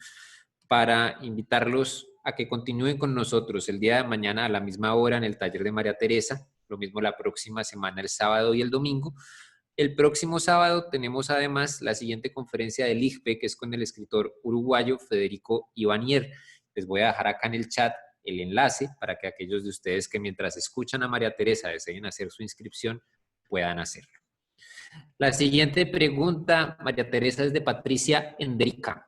para invitarlos a que continúen con nosotros el día de mañana a la misma hora en el taller de María Teresa, lo mismo la próxima semana, el sábado y el domingo. El próximo sábado tenemos además la siguiente conferencia del IGPE, que es con el escritor uruguayo Federico Ibanier. Les voy a dejar acá en el chat el enlace para que aquellos de ustedes que mientras escuchan a María Teresa deseen hacer su inscripción puedan hacerlo. La siguiente pregunta, María Teresa, es de Patricia Enderica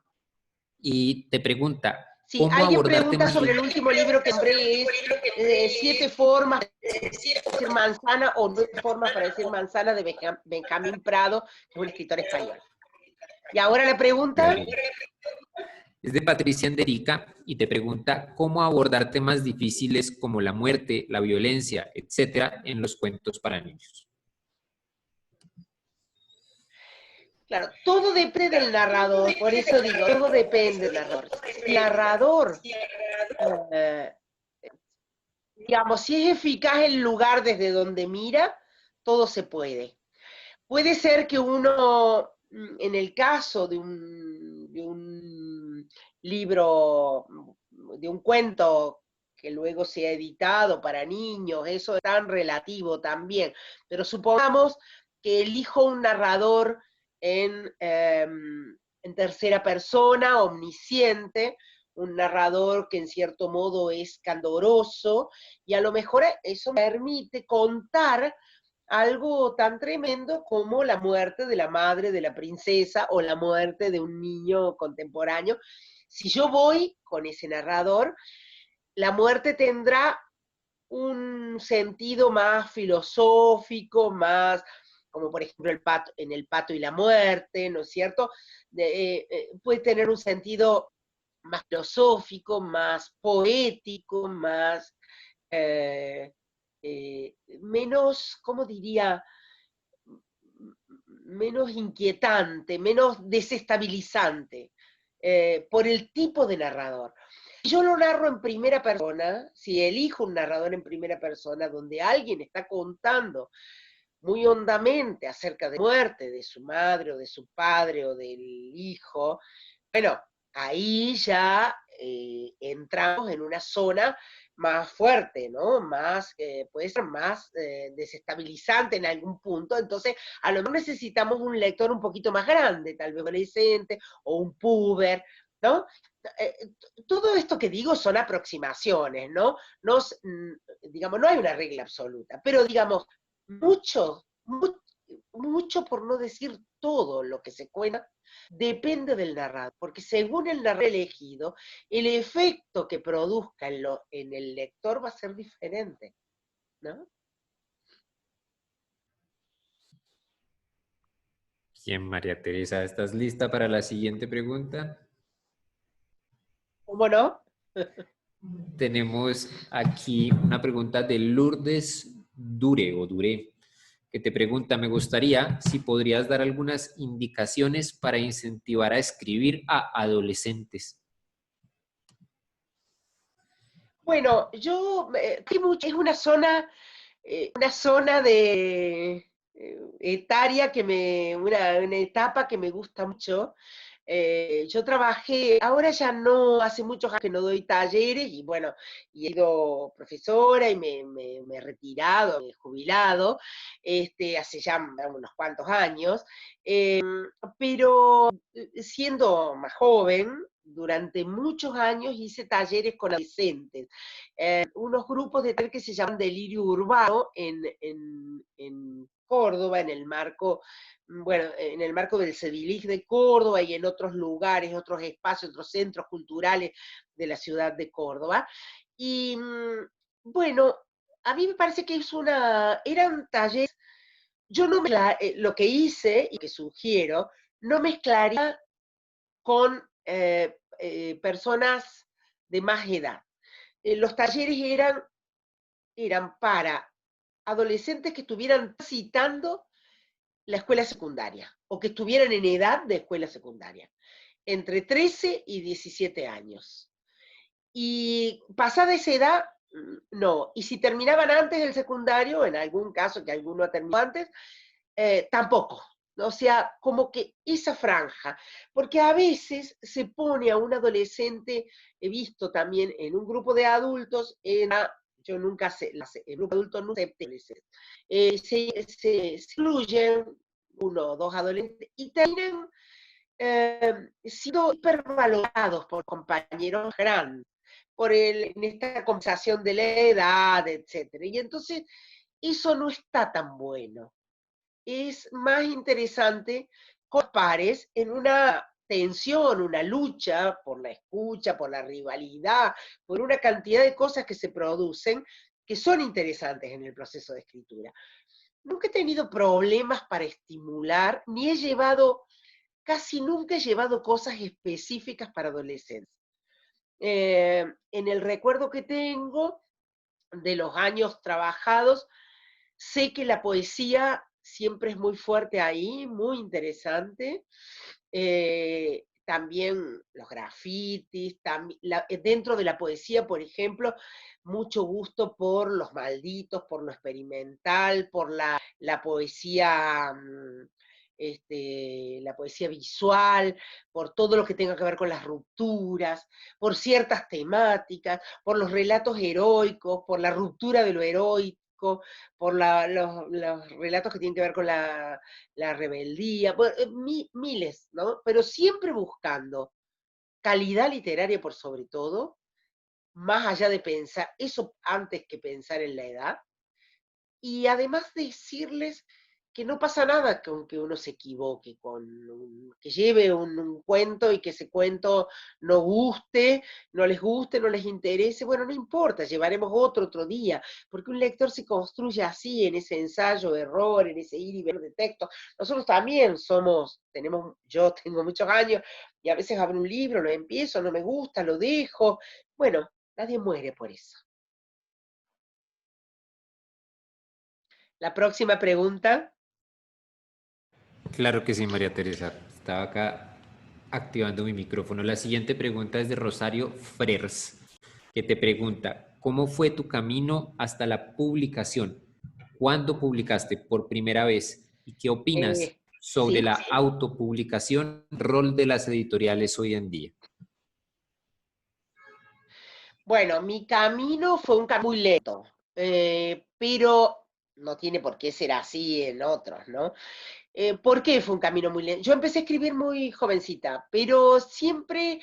y te pregunta, Sí, ¿cómo alguien abordar pregunta temas? sobre el último libro que nombré, es 7 formas de decir manzana o 9 formas para decir manzana de Benjamín Prado, que es un escritor español. Y ahora la pregunta. Es de Patricia Enderica y te pregunta cómo abordar temas difíciles como la muerte, la violencia, etcétera, en los cuentos para niños. Claro, todo depende del narrador, por eso digo, todo depende del narrador. El narrador, eh, digamos, si es eficaz el lugar desde donde mira, todo se puede. Puede ser que uno, en el caso de un libro, de un cuento que luego se ha editado para niños, eso es tan relativo también, pero supongamos que elijo un narrador en tercera persona, omnisciente, un narrador que en cierto modo es candoroso, y a lo mejor eso me permite contar algo tan tremendo como la muerte de la madre de la princesa o la muerte de un niño contemporáneo. Si yo voy con ese narrador, la muerte tendrá un sentido más filosófico, más como por ejemplo en El Pato y la Muerte, ¿no es cierto? Puede tener un sentido más filosófico, más poético, más menos, ¿cómo diría? Menos inquietante, menos desestabilizante, por el tipo de narrador. Yo lo narro en primera persona, si elijo un narrador en primera persona, donde alguien está contando muy hondamente acerca de la muerte de su madre o de su padre o del hijo, bueno, ahí ya entramos en una zona más fuerte, ¿no? Más, puede ser más desestabilizante en algún punto, entonces a lo mejor necesitamos un lector un poquito más grande, tal vez adolescente o un puber, ¿no? Todo esto que digo son aproximaciones, ¿no? Digamos, no hay una regla absoluta, pero digamos, mucho, mucho, mucho por no decir todo lo que se cuenta depende del narrador, porque según el narrador elegido, el efecto que produzca en el lector va a ser diferente, ¿no? Bien, María Teresa, ¿estás lista para la siguiente pregunta? ¿Cómo no? Tenemos aquí una pregunta de Lourdes Dure, que te pregunta, me gustaría si podrías dar algunas indicaciones para incentivar a escribir a adolescentes. Bueno, es una zona de etaria una etapa que me gusta mucho. Yo trabajé, ahora ya no, hace muchos años que no doy talleres y bueno, y he sido profesora y me he retirado, me he jubilado, hace ya unos cuantos años, pero siendo más joven, durante muchos años hice talleres con adolescentes, unos grupos de tal que se llaman Delirio Urbano en Córdoba, bueno, en el marco del Cedilig de Córdoba y en otros lugares, otros espacios, otros centros culturales de la ciudad de Córdoba. Y bueno, a mí me parece que eran talleres, yo no lo que hice y que sugiero, no mezclaría con personas de más edad. Los talleres eran para adolescentes que estuvieran citando la escuela secundaria o que estuvieran en edad de escuela secundaria, entre 13 y 17 años. Y pasada esa edad, no. Y si terminaban antes del secundario, en algún caso que alguno ha terminado antes, tampoco. ¿No? O sea, como que esa franja, porque a veces se pone a un adolescente, he visto también en un grupo de adultos, yo nunca sé, el grupo de adultos no se se excluyen uno o dos adolescentes y terminan siendo hipervalorados por compañeros grandes, en esta conversación de la edad, etcétera. Y entonces eso no está tan bueno. Es más interesante con pares en una tensión, una lucha por la escucha, por la rivalidad, por una cantidad de cosas que se producen que son interesantes en el proceso de escritura. Nunca he tenido problemas para estimular, ni casi nunca he llevado cosas específicas para adolescentes. En el recuerdo que tengo de los años trabajados, sé que la poesía siempre es muy fuerte ahí, muy interesante. También los grafitis, dentro de la poesía, por ejemplo, mucho gusto por los malditos, por lo experimental, por la poesía, la poesía visual, por todo lo que tenga que ver con las rupturas, por ciertas temáticas, por los relatos heroicos, por la ruptura de lo heroico, por los relatos que tienen que ver con la rebeldía, bueno, miles, ¿no? Pero siempre buscando calidad literaria por sobre todo, más allá de pensar, eso antes que pensar en la edad, y además decirles que no pasa nada con que uno se equivoque, que lleve un cuento y que ese cuento no guste, no les guste, no les interese, bueno, no importa, llevaremos otro día, porque un lector se construye así, en ese ensayo, error, en ese ir y ver de texto. Nosotros también yo tengo muchos años y a veces abro un libro, lo empiezo, no me gusta, lo dejo. Bueno, nadie muere por eso. La próxima pregunta. Claro que sí, María Teresa. Estaba acá activando mi micrófono. La siguiente pregunta es de Rosario Frers, que te pregunta, ¿cómo fue tu camino hasta la publicación? ¿Cuándo publicaste por primera vez? ¿Y qué opinas sobre Sí. la autopublicación, rol de las editoriales hoy en día? Bueno, mi camino fue un camino muy lento, pero no tiene por qué ser así en otros, ¿no? ¿Por qué fue un camino muy lento? Yo empecé a escribir muy jovencita, pero siempre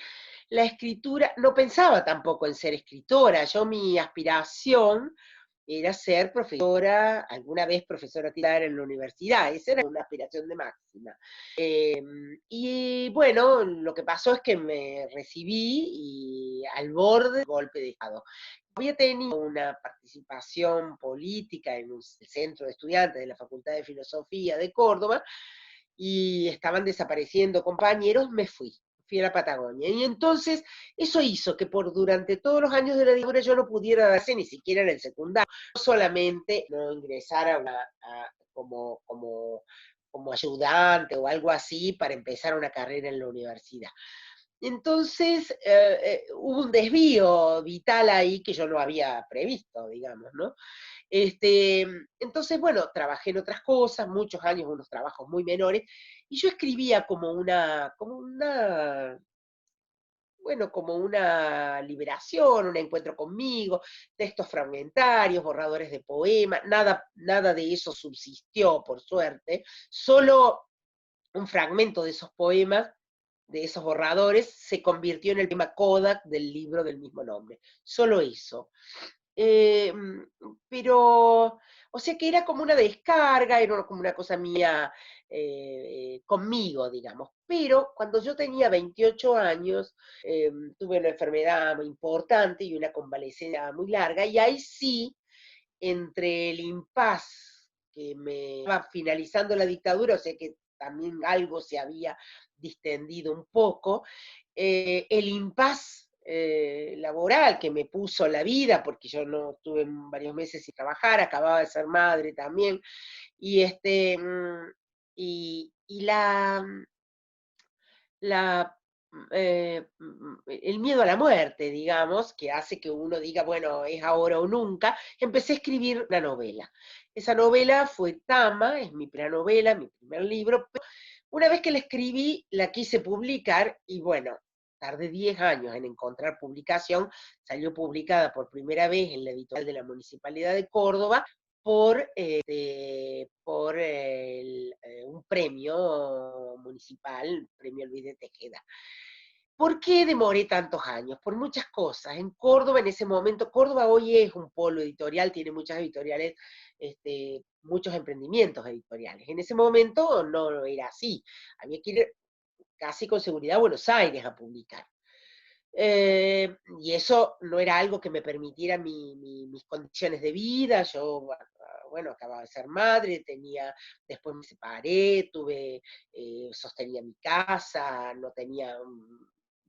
la escritura, no pensaba tampoco en ser escritora. Yo mi aspiración era ser profesora, alguna vez profesora titular en la universidad, esa era una aspiración de máxima. Y bueno, lo que pasó es que me recibí y al borde del golpe de Estado. Había tenido una participación política en un centro de estudiantes de la Facultad de Filosofía de Córdoba y estaban desapareciendo compañeros, me fui a la Patagonia. Y entonces eso hizo que durante todos los años de la dictadura yo no pudiera darse ni siquiera en el secundario, no solamente no ingresar como ayudante o algo así para empezar una carrera en la universidad. Entonces hubo un desvío vital ahí que yo no había previsto, digamos, ¿no? Entonces, bueno, trabajé en otras cosas, muchos años, unos trabajos muy menores, y yo escribía bueno, como una liberación, un encuentro conmigo, textos fragmentarios, borradores de poemas, nada de eso subsistió, por suerte, solo un fragmento de esos poemas, de esos borradores, se convirtió en el tema Kodak del libro del mismo nombre. Solo eso. Eh, pero, o sea que era como una descarga, era como una cosa mía conmigo, digamos. Pero cuando yo tenía 28 años, tuve una enfermedad muy importante y una convalecencia muy larga, y ahí sí, entre el impas que me estaba finalizando la dictadura, o sea que también algo se había distendido un poco, el impas laboral que me puso la vida, porque yo no estuve varios meses sin trabajar, acababa de ser madre también, y y la, el miedo a la muerte, digamos, que hace que uno diga, bueno, es ahora o nunca, empecé a escribir una novela. Esa novela fue Tama, es mi primera novela, mi primer libro. Pero una vez que la escribí, la quise publicar y bueno, tardé 10 años en encontrar publicación. Salió publicada por primera vez en la editorial de la Municipalidad de Córdoba por un premio municipal, premio Luis de Tejeda. ¿Por qué demoré tantos años? Por muchas cosas. En Córdoba, en ese momento, Córdoba hoy es un polo editorial, tiene muchas editoriales, muchos emprendimientos editoriales. En ese momento no era así. Había que ir casi con seguridad a Buenos Aires a publicar. Y eso no era algo que me permitiera mis condiciones de vida. Yo, bueno, acababa de ser madre, después me separé, sostenía mi casa, no tenía,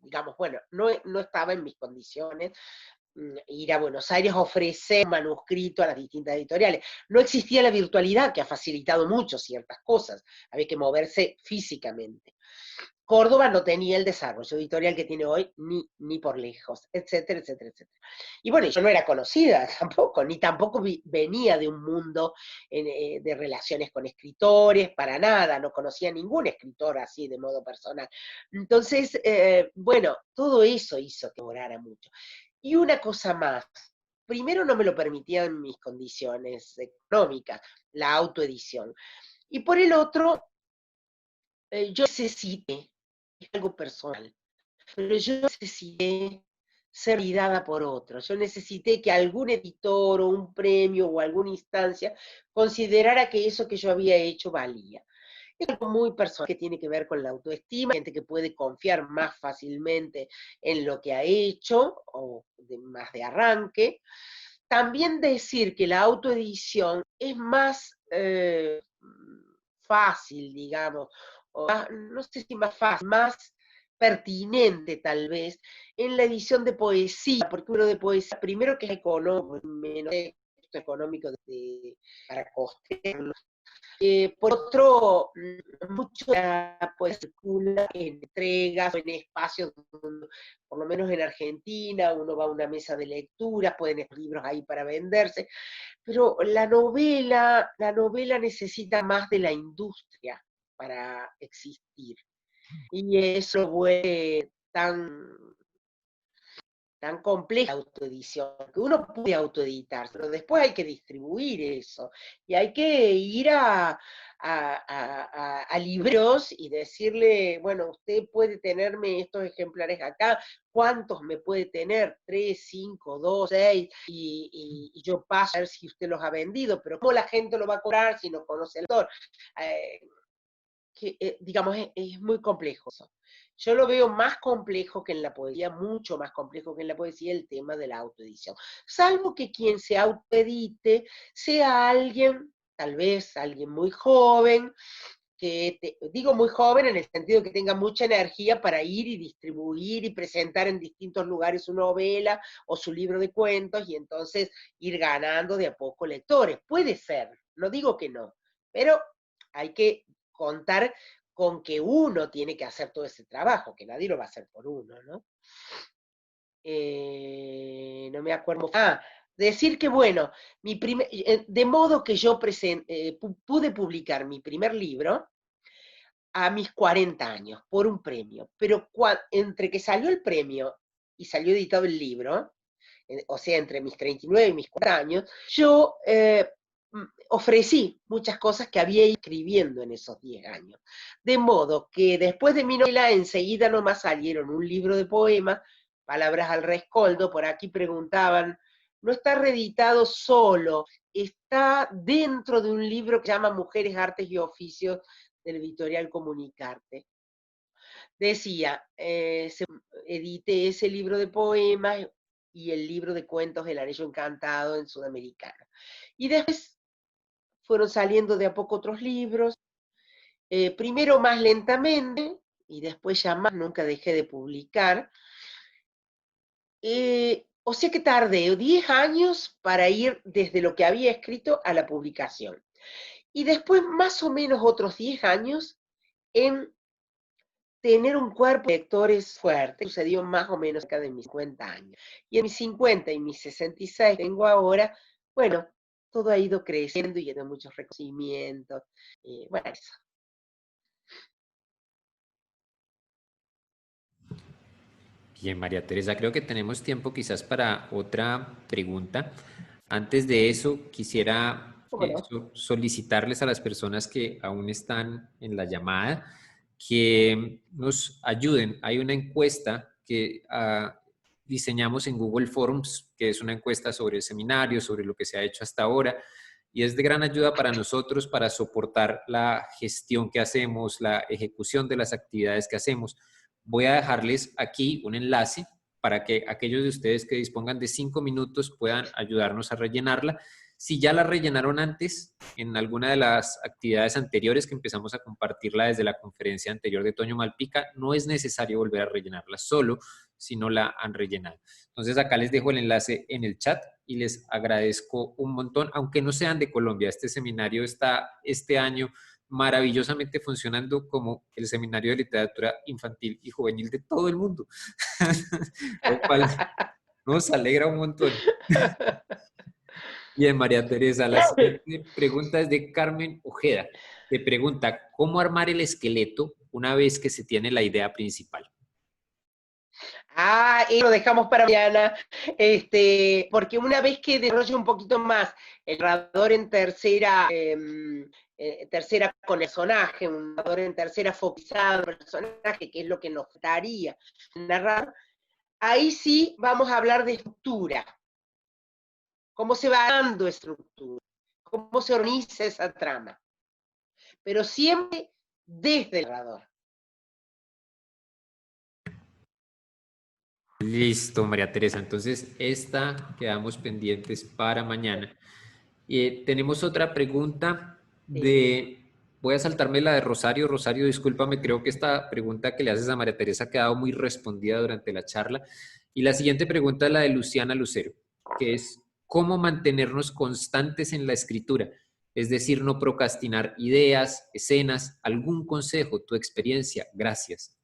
digamos, bueno, no estaba en mis condiciones ir a Buenos Aires a ofrecer un manuscrito a las distintas editoriales. No existía la virtualidad, que ha facilitado mucho ciertas cosas, había que moverse físicamente. Córdoba no tenía el desarrollo editorial que tiene hoy, ni por lejos, etcétera, etcétera, etcétera. Y bueno, yo no era conocida tampoco, ni tampoco venía de un mundo de relaciones con escritores, para nada, no conocía a ningún escritor así de modo personal. Entonces, bueno, todo eso hizo que demorara mucho. Y una cosa más, primero no me lo permitían mis condiciones económicas, la autoedición. Y por el otro, yo necesité, es algo personal, pero yo necesité ser validada por otros. Yo necesité que algún editor o un premio o alguna instancia considerara que eso que yo había hecho valía. Es algo muy personal que tiene que ver con la autoestima, gente que puede confiar más fácilmente en lo que ha hecho o más de arranque. También decir que la autoedición es más fácil, digamos, o no sé si más fácil, más pertinente tal vez en la edición de poesía, porque uno de poesía, primero que es económico, menos texto, contexto económico para costearlo. Por otro, mucho pues, circula en entregas o en espacios, donde, por lo menos en Argentina, uno va a una mesa de lectura, pueden estar libros ahí para venderse, pero la novela necesita más de la industria para existir. Y eso lo vuelve tan compleja la autoedición, que uno puede autoeditar, pero después hay que distribuir eso, y hay que ir a libros y decirle, bueno, usted puede tenerme estos ejemplares acá, ¿cuántos me puede tener? 3, 5, 2, 6, y yo paso a ver si usted los ha vendido, pero ¿cómo la gente lo va a cobrar si no conoce el autor? Digamos, es muy complejo eso. Yo lo veo más complejo que en la poesía, mucho más complejo que en la poesía, el tema de la autoedición. Salvo que quien se autoedite sea alguien, tal vez alguien muy joven, digo muy joven en el sentido que tenga mucha energía para ir y distribuir y presentar en distintos lugares su novela o su libro de cuentos y entonces ir ganando de a poco lectores. Puede ser, no digo que no, pero hay que contar con que uno tiene que hacer todo ese trabajo, que nadie lo va a hacer por uno, ¿no? No me acuerdo. Decir que, bueno, de modo que yo pude publicar mi primer libro a mis 40 años, por un premio, pero entre que salió el premio y salió editado el libro, o sea, entre mis 39 y mis 40 años, yo ofrecí muchas cosas que había ido escribiendo en esos 10 años. De modo que después de mi novela, enseguida nomás salieron un libro de poemas, Palabras al rescoldo, por aquí preguntaban, no está reeditado solo, está dentro de un libro que se llama Mujeres, Artes y Oficios, del editorial Comunicarte. Decía, edité ese libro de poemas y el libro de cuentos El Anillo Encantado en Sudamericana. Y después fueron saliendo de a poco otros libros, primero más lentamente, y después ya más, nunca dejé de publicar. O sea que tardé 10 años para ir desde lo que había escrito a la publicación. Y después más o menos otros 10 años en tener un cuerpo de lectores fuerte. Sucedió más o menos cerca de mis 50 años. Y en mis 50 y mis 66 tengo ahora, bueno, todo ha ido creciendo y he tenido muchos reconocimientos. Bueno, eso. Bien, María Teresa, creo que tenemos tiempo quizás para otra pregunta. Antes de eso, quisiera Bueno, solicitarles a las personas que aún están en la llamada que nos ayuden. Hay una encuesta que diseñamos en Google Forms, que es una encuesta sobre el seminario, sobre lo que se ha hecho hasta ahora, y es de gran ayuda para nosotros para soportar la gestión que hacemos, la ejecución de las actividades que hacemos. Voy a dejarles aquí un enlace para que aquellos de ustedes que dispongan de 5 minutos puedan ayudarnos a rellenarla. Si ya la rellenaron antes, en alguna de las actividades anteriores que empezamos a compartirla desde la conferencia anterior de Toño Malpica, no es necesario volver a rellenarla solo si no la han rellenado. Entonces acá les dejo el enlace en el chat y les agradezco un montón, aunque no sean de Colombia. Este seminario está este año maravillosamente funcionando como el seminario de literatura infantil y juvenil de todo el mundo, lo cual nos alegra un montón. Bien, María Teresa, la siguiente pregunta es de Carmen Ojeda. Te pregunta, ¿cómo armar el esqueleto una vez que se tiene la idea principal? Y lo dejamos para mañana, porque una vez que desarrolle un poquito más el narrador en tercera con el personaje, un narrador en tercera focalizado en el personaje, que es lo que nos daría narrar, ahí sí vamos a hablar de estructura, cómo se va dando estructura, cómo se organiza esa trama, pero siempre desde el narrador. Listo, María Teresa. Entonces, esta quedamos pendientes para mañana. Tenemos otra pregunta de... Voy a saltarme la de Rosario. Rosario, discúlpame, creo que esta pregunta que le haces a María Teresa ha quedado muy respondida durante la charla. Y la siguiente pregunta es la de Luciana Lucero, que es, cómo mantenernos constantes en la escritura, es decir, no procrastinar ideas, escenas, algún consejo, tu experiencia. Gracias.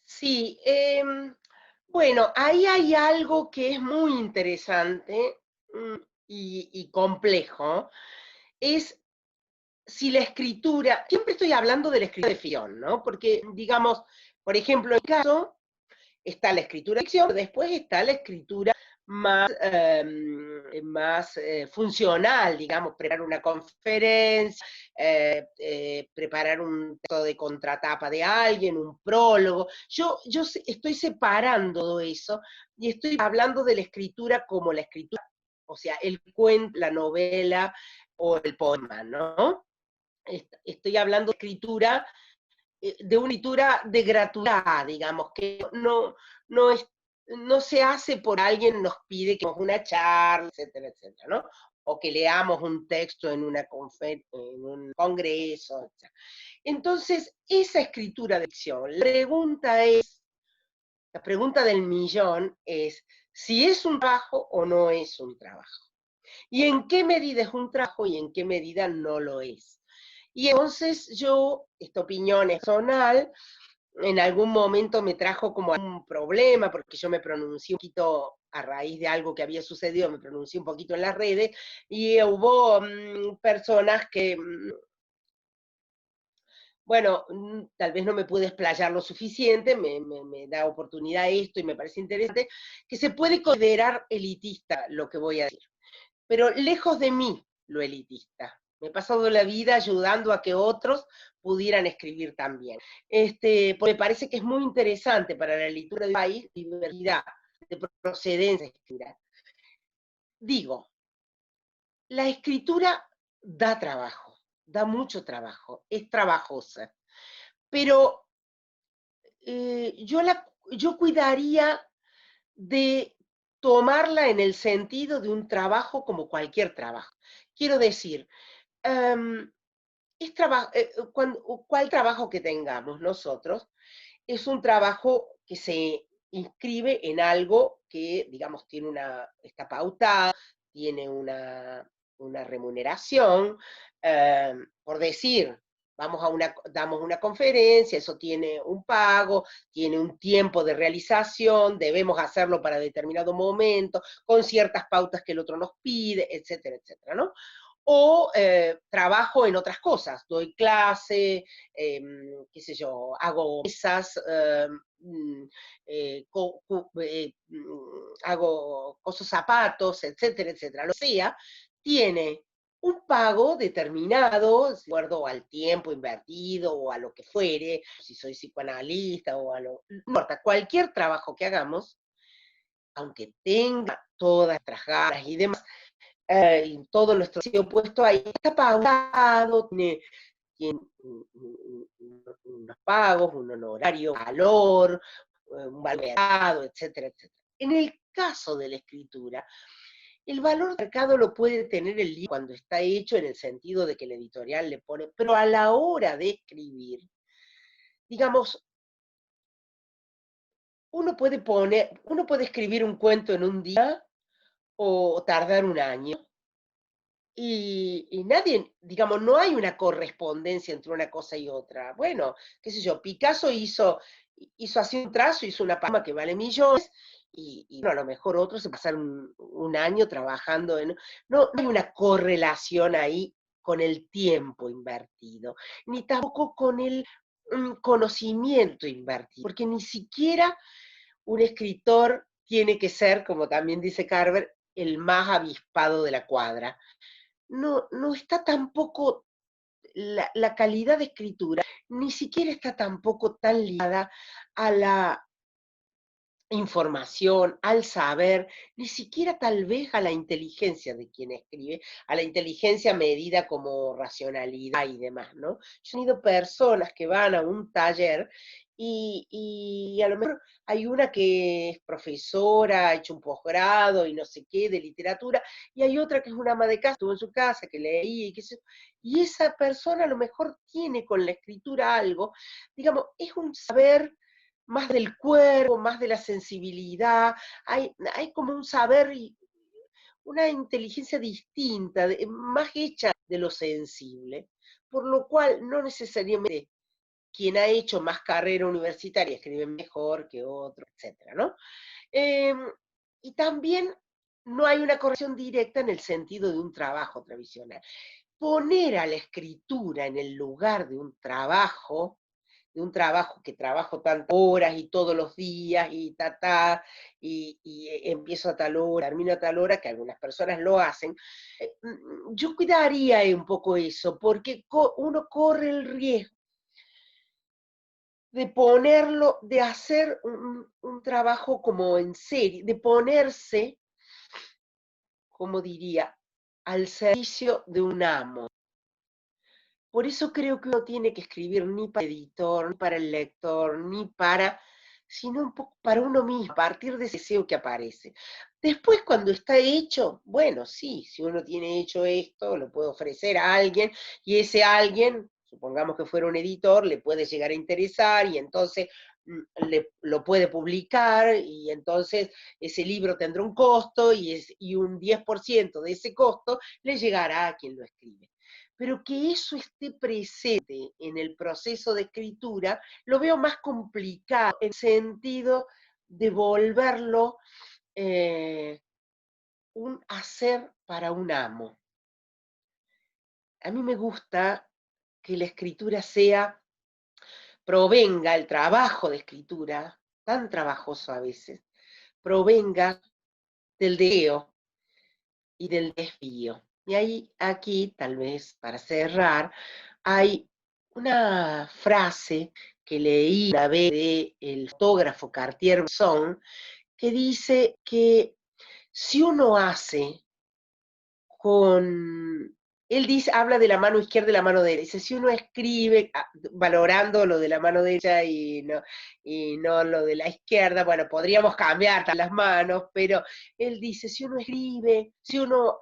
Sí, bueno, ahí hay algo que es muy interesante y complejo, es si la escritura, siempre estoy hablando de la escritura de ficción, ¿no? Porque, digamos, por ejemplo, en mi caso, está la escritura de ficción, después está la escritura más funcional, digamos, preparar una conferencia, preparar un texto de contratapa de alguien, un prólogo. Yo estoy separando todo eso y estoy hablando de la escritura como la escritura, o sea, el cuento, la novela o el poema, ¿no? Estoy hablando de escritura, de una escritura de gratuidad, digamos, que no, es, no se hace por alguien nos pide que hagamos una charla, etcétera, etcétera, ¿no? O que leamos un texto en, en un congreso, etcétera. Entonces, esa escritura de ficción, la pregunta del millón es si es un trabajo o no es un trabajo. Y en qué medida es un trabajo y en qué medida no lo es. Y entonces yo, esta opinión es personal, en algún momento me trajo como un problema, porque yo me pronuncié un poquito a raíz de algo que había sucedido, me pronuncié un poquito en las redes, y hubo personas que, bueno, tal vez no me pude explayar lo suficiente, me da oportunidad esto y me parece interesante, que se puede considerar elitista lo que voy a decir, pero lejos de mí lo elitista. Me he pasado la vida ayudando a que otros pudieran escribir también. Porque me parece que es muy interesante para la lectura de un país, diversidad de procedencia de escritura. Digo, la escritura da trabajo, da mucho trabajo, es trabajosa, pero yo cuidaría de tomarla en el sentido de un trabajo como cualquier trabajo. Quiero decir, um, cual trabajo que tengamos nosotros es un trabajo que se inscribe en algo que, digamos, está pautado, tiene una remuneración, por decir, damos una conferencia, eso tiene un pago, tiene un tiempo de realización, debemos hacerlo para determinado momento, con ciertas pautas que el otro nos pide, etcétera, etcétera, ¿no? O trabajo en otras cosas, doy clase, qué sé yo, hago mesas, hago cosos zapatos, etcétera, etcétera, lo sea, tiene un pago determinado, de acuerdo al tiempo invertido o a lo que fuere, si soy psicoanalista o no importa, cualquier trabajo que hagamos, aunque tenga todas nuestras ganas y demás, y todo nuestro sitio puesto ahí, está pagado, tiene unos pagos, un honorario, valor, un valor, etcétera, etcétera. En el caso de la escritura, el valor de mercado lo puede tener el libro cuando está hecho en el sentido de que el editorial le pone, pero a la hora de escribir, digamos, uno puede escribir un cuento en un día o tardar un año, y nadie, digamos, no hay una correspondencia entre una cosa y otra. Bueno, qué sé yo, Picasso hizo así un trazo, hizo una palma que vale millones, y bueno, a lo mejor otros se pasaron un año trabajando en... No, no hay una correlación ahí con el tiempo invertido, ni tampoco con el conocimiento invertido, porque ni siquiera un escritor tiene que ser, como también dice Carver, el más avispado de la cuadra. No está tampoco la calidad de escritura, ni siquiera está tampoco tan ligada a la información, al saber, ni siquiera tal vez a la inteligencia de quien escribe, a la inteligencia medida como racionalidad y demás, ¿no? Yo he tenido personas que van a un taller y a lo mejor hay una que es profesora, ha hecho un posgrado y no sé qué de literatura, y hay otra que es una ama de casa, estuvo en su casa, que leía y qué sé yo, y esa persona a lo mejor tiene con la escritura algo, digamos, es un saber más del cuerpo, más de la sensibilidad, hay como un saber y una inteligencia distinta, más hecha de lo sensible, por lo cual no necesariamente quien ha hecho más carrera universitaria escribe mejor que otro, etcétera, ¿no? Eh, y también no hay una correlación directa en el sentido de un trabajo tradicional. Poner a la escritura en el lugar de un trabajo que trabajo tantas horas y todos los días y empiezo a tal hora, termino a tal hora, que algunas personas lo hacen, yo cuidaría un poco eso, porque uno corre el riesgo de ponerlo, de hacer un trabajo como en serie, de ponerse, como diría, al servicio de un amo. Por eso creo que uno tiene que escribir ni para el editor, ni para el lector, ni para, sino un poco para uno mismo, a partir de ese deseo que aparece. Después, cuando está hecho, bueno, sí, si uno tiene hecho esto, lo puede ofrecer a alguien, y ese alguien, supongamos que fuera un editor, le puede llegar a interesar, y entonces lo puede publicar, y entonces ese libro tendrá un costo, y un 10% de ese costo le llegará a quien lo escribe. Pero que eso esté presente en el proceso de escritura, lo veo más complicado en el sentido de volverlo un hacer para un amo. A mí me gusta que la escritura provenga, el trabajo de escritura, tan trabajoso a veces, provenga del deseo y del desvío. Y ahí, aquí, tal vez para cerrar, hay una frase que leí una vez del fotógrafo Cartier-Bresson que dice que si uno hace con... Él dice, habla de la mano izquierda y la mano derecha. Dice, si uno escribe valorando lo de la mano derecha y no lo de la izquierda, bueno, podríamos cambiar las manos, pero él dice, si uno escribe, si uno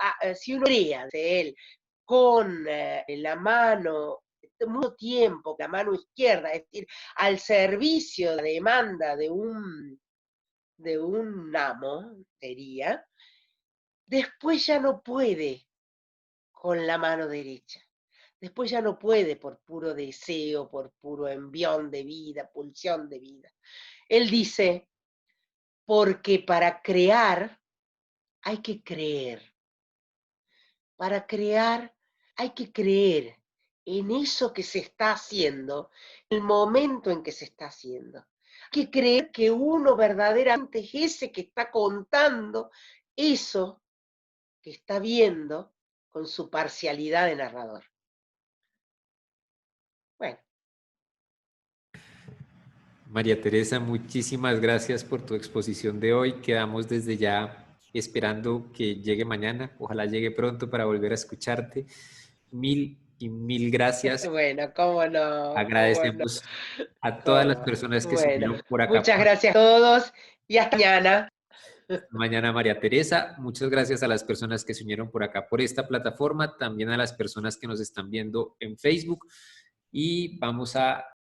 crea, dice él, con la mano, mucho tiempo, la mano izquierda, es decir, al servicio de la demanda de un amo, sería, después ya no puede con la mano derecha. Después ya no puede por puro deseo, por puro envión de vida, pulsión de vida. Él dice, porque para crear hay que creer. Para crear hay que creer en eso que se está haciendo, el momento en que se está haciendo. Hay que creer que uno verdaderamente es ese que está contando eso que está viendo con su parcialidad de narrador. Bueno. María Teresa, muchísimas gracias por tu exposición de hoy. Quedamos desde ya esperando que llegue mañana. Ojalá llegue pronto para volver a escucharte. Mil y mil gracias. Bueno, cómo no, cómo no, Agradecemos a todas las cómo. personas que se Bueno, unieron por acá. muchas gracias a todos y hasta mañana. Mañana, María Teresa. Muchas gracias a las personas que se unieron por acá, por esta plataforma, también a las personas que nos están viendo en Facebook. Y vamos a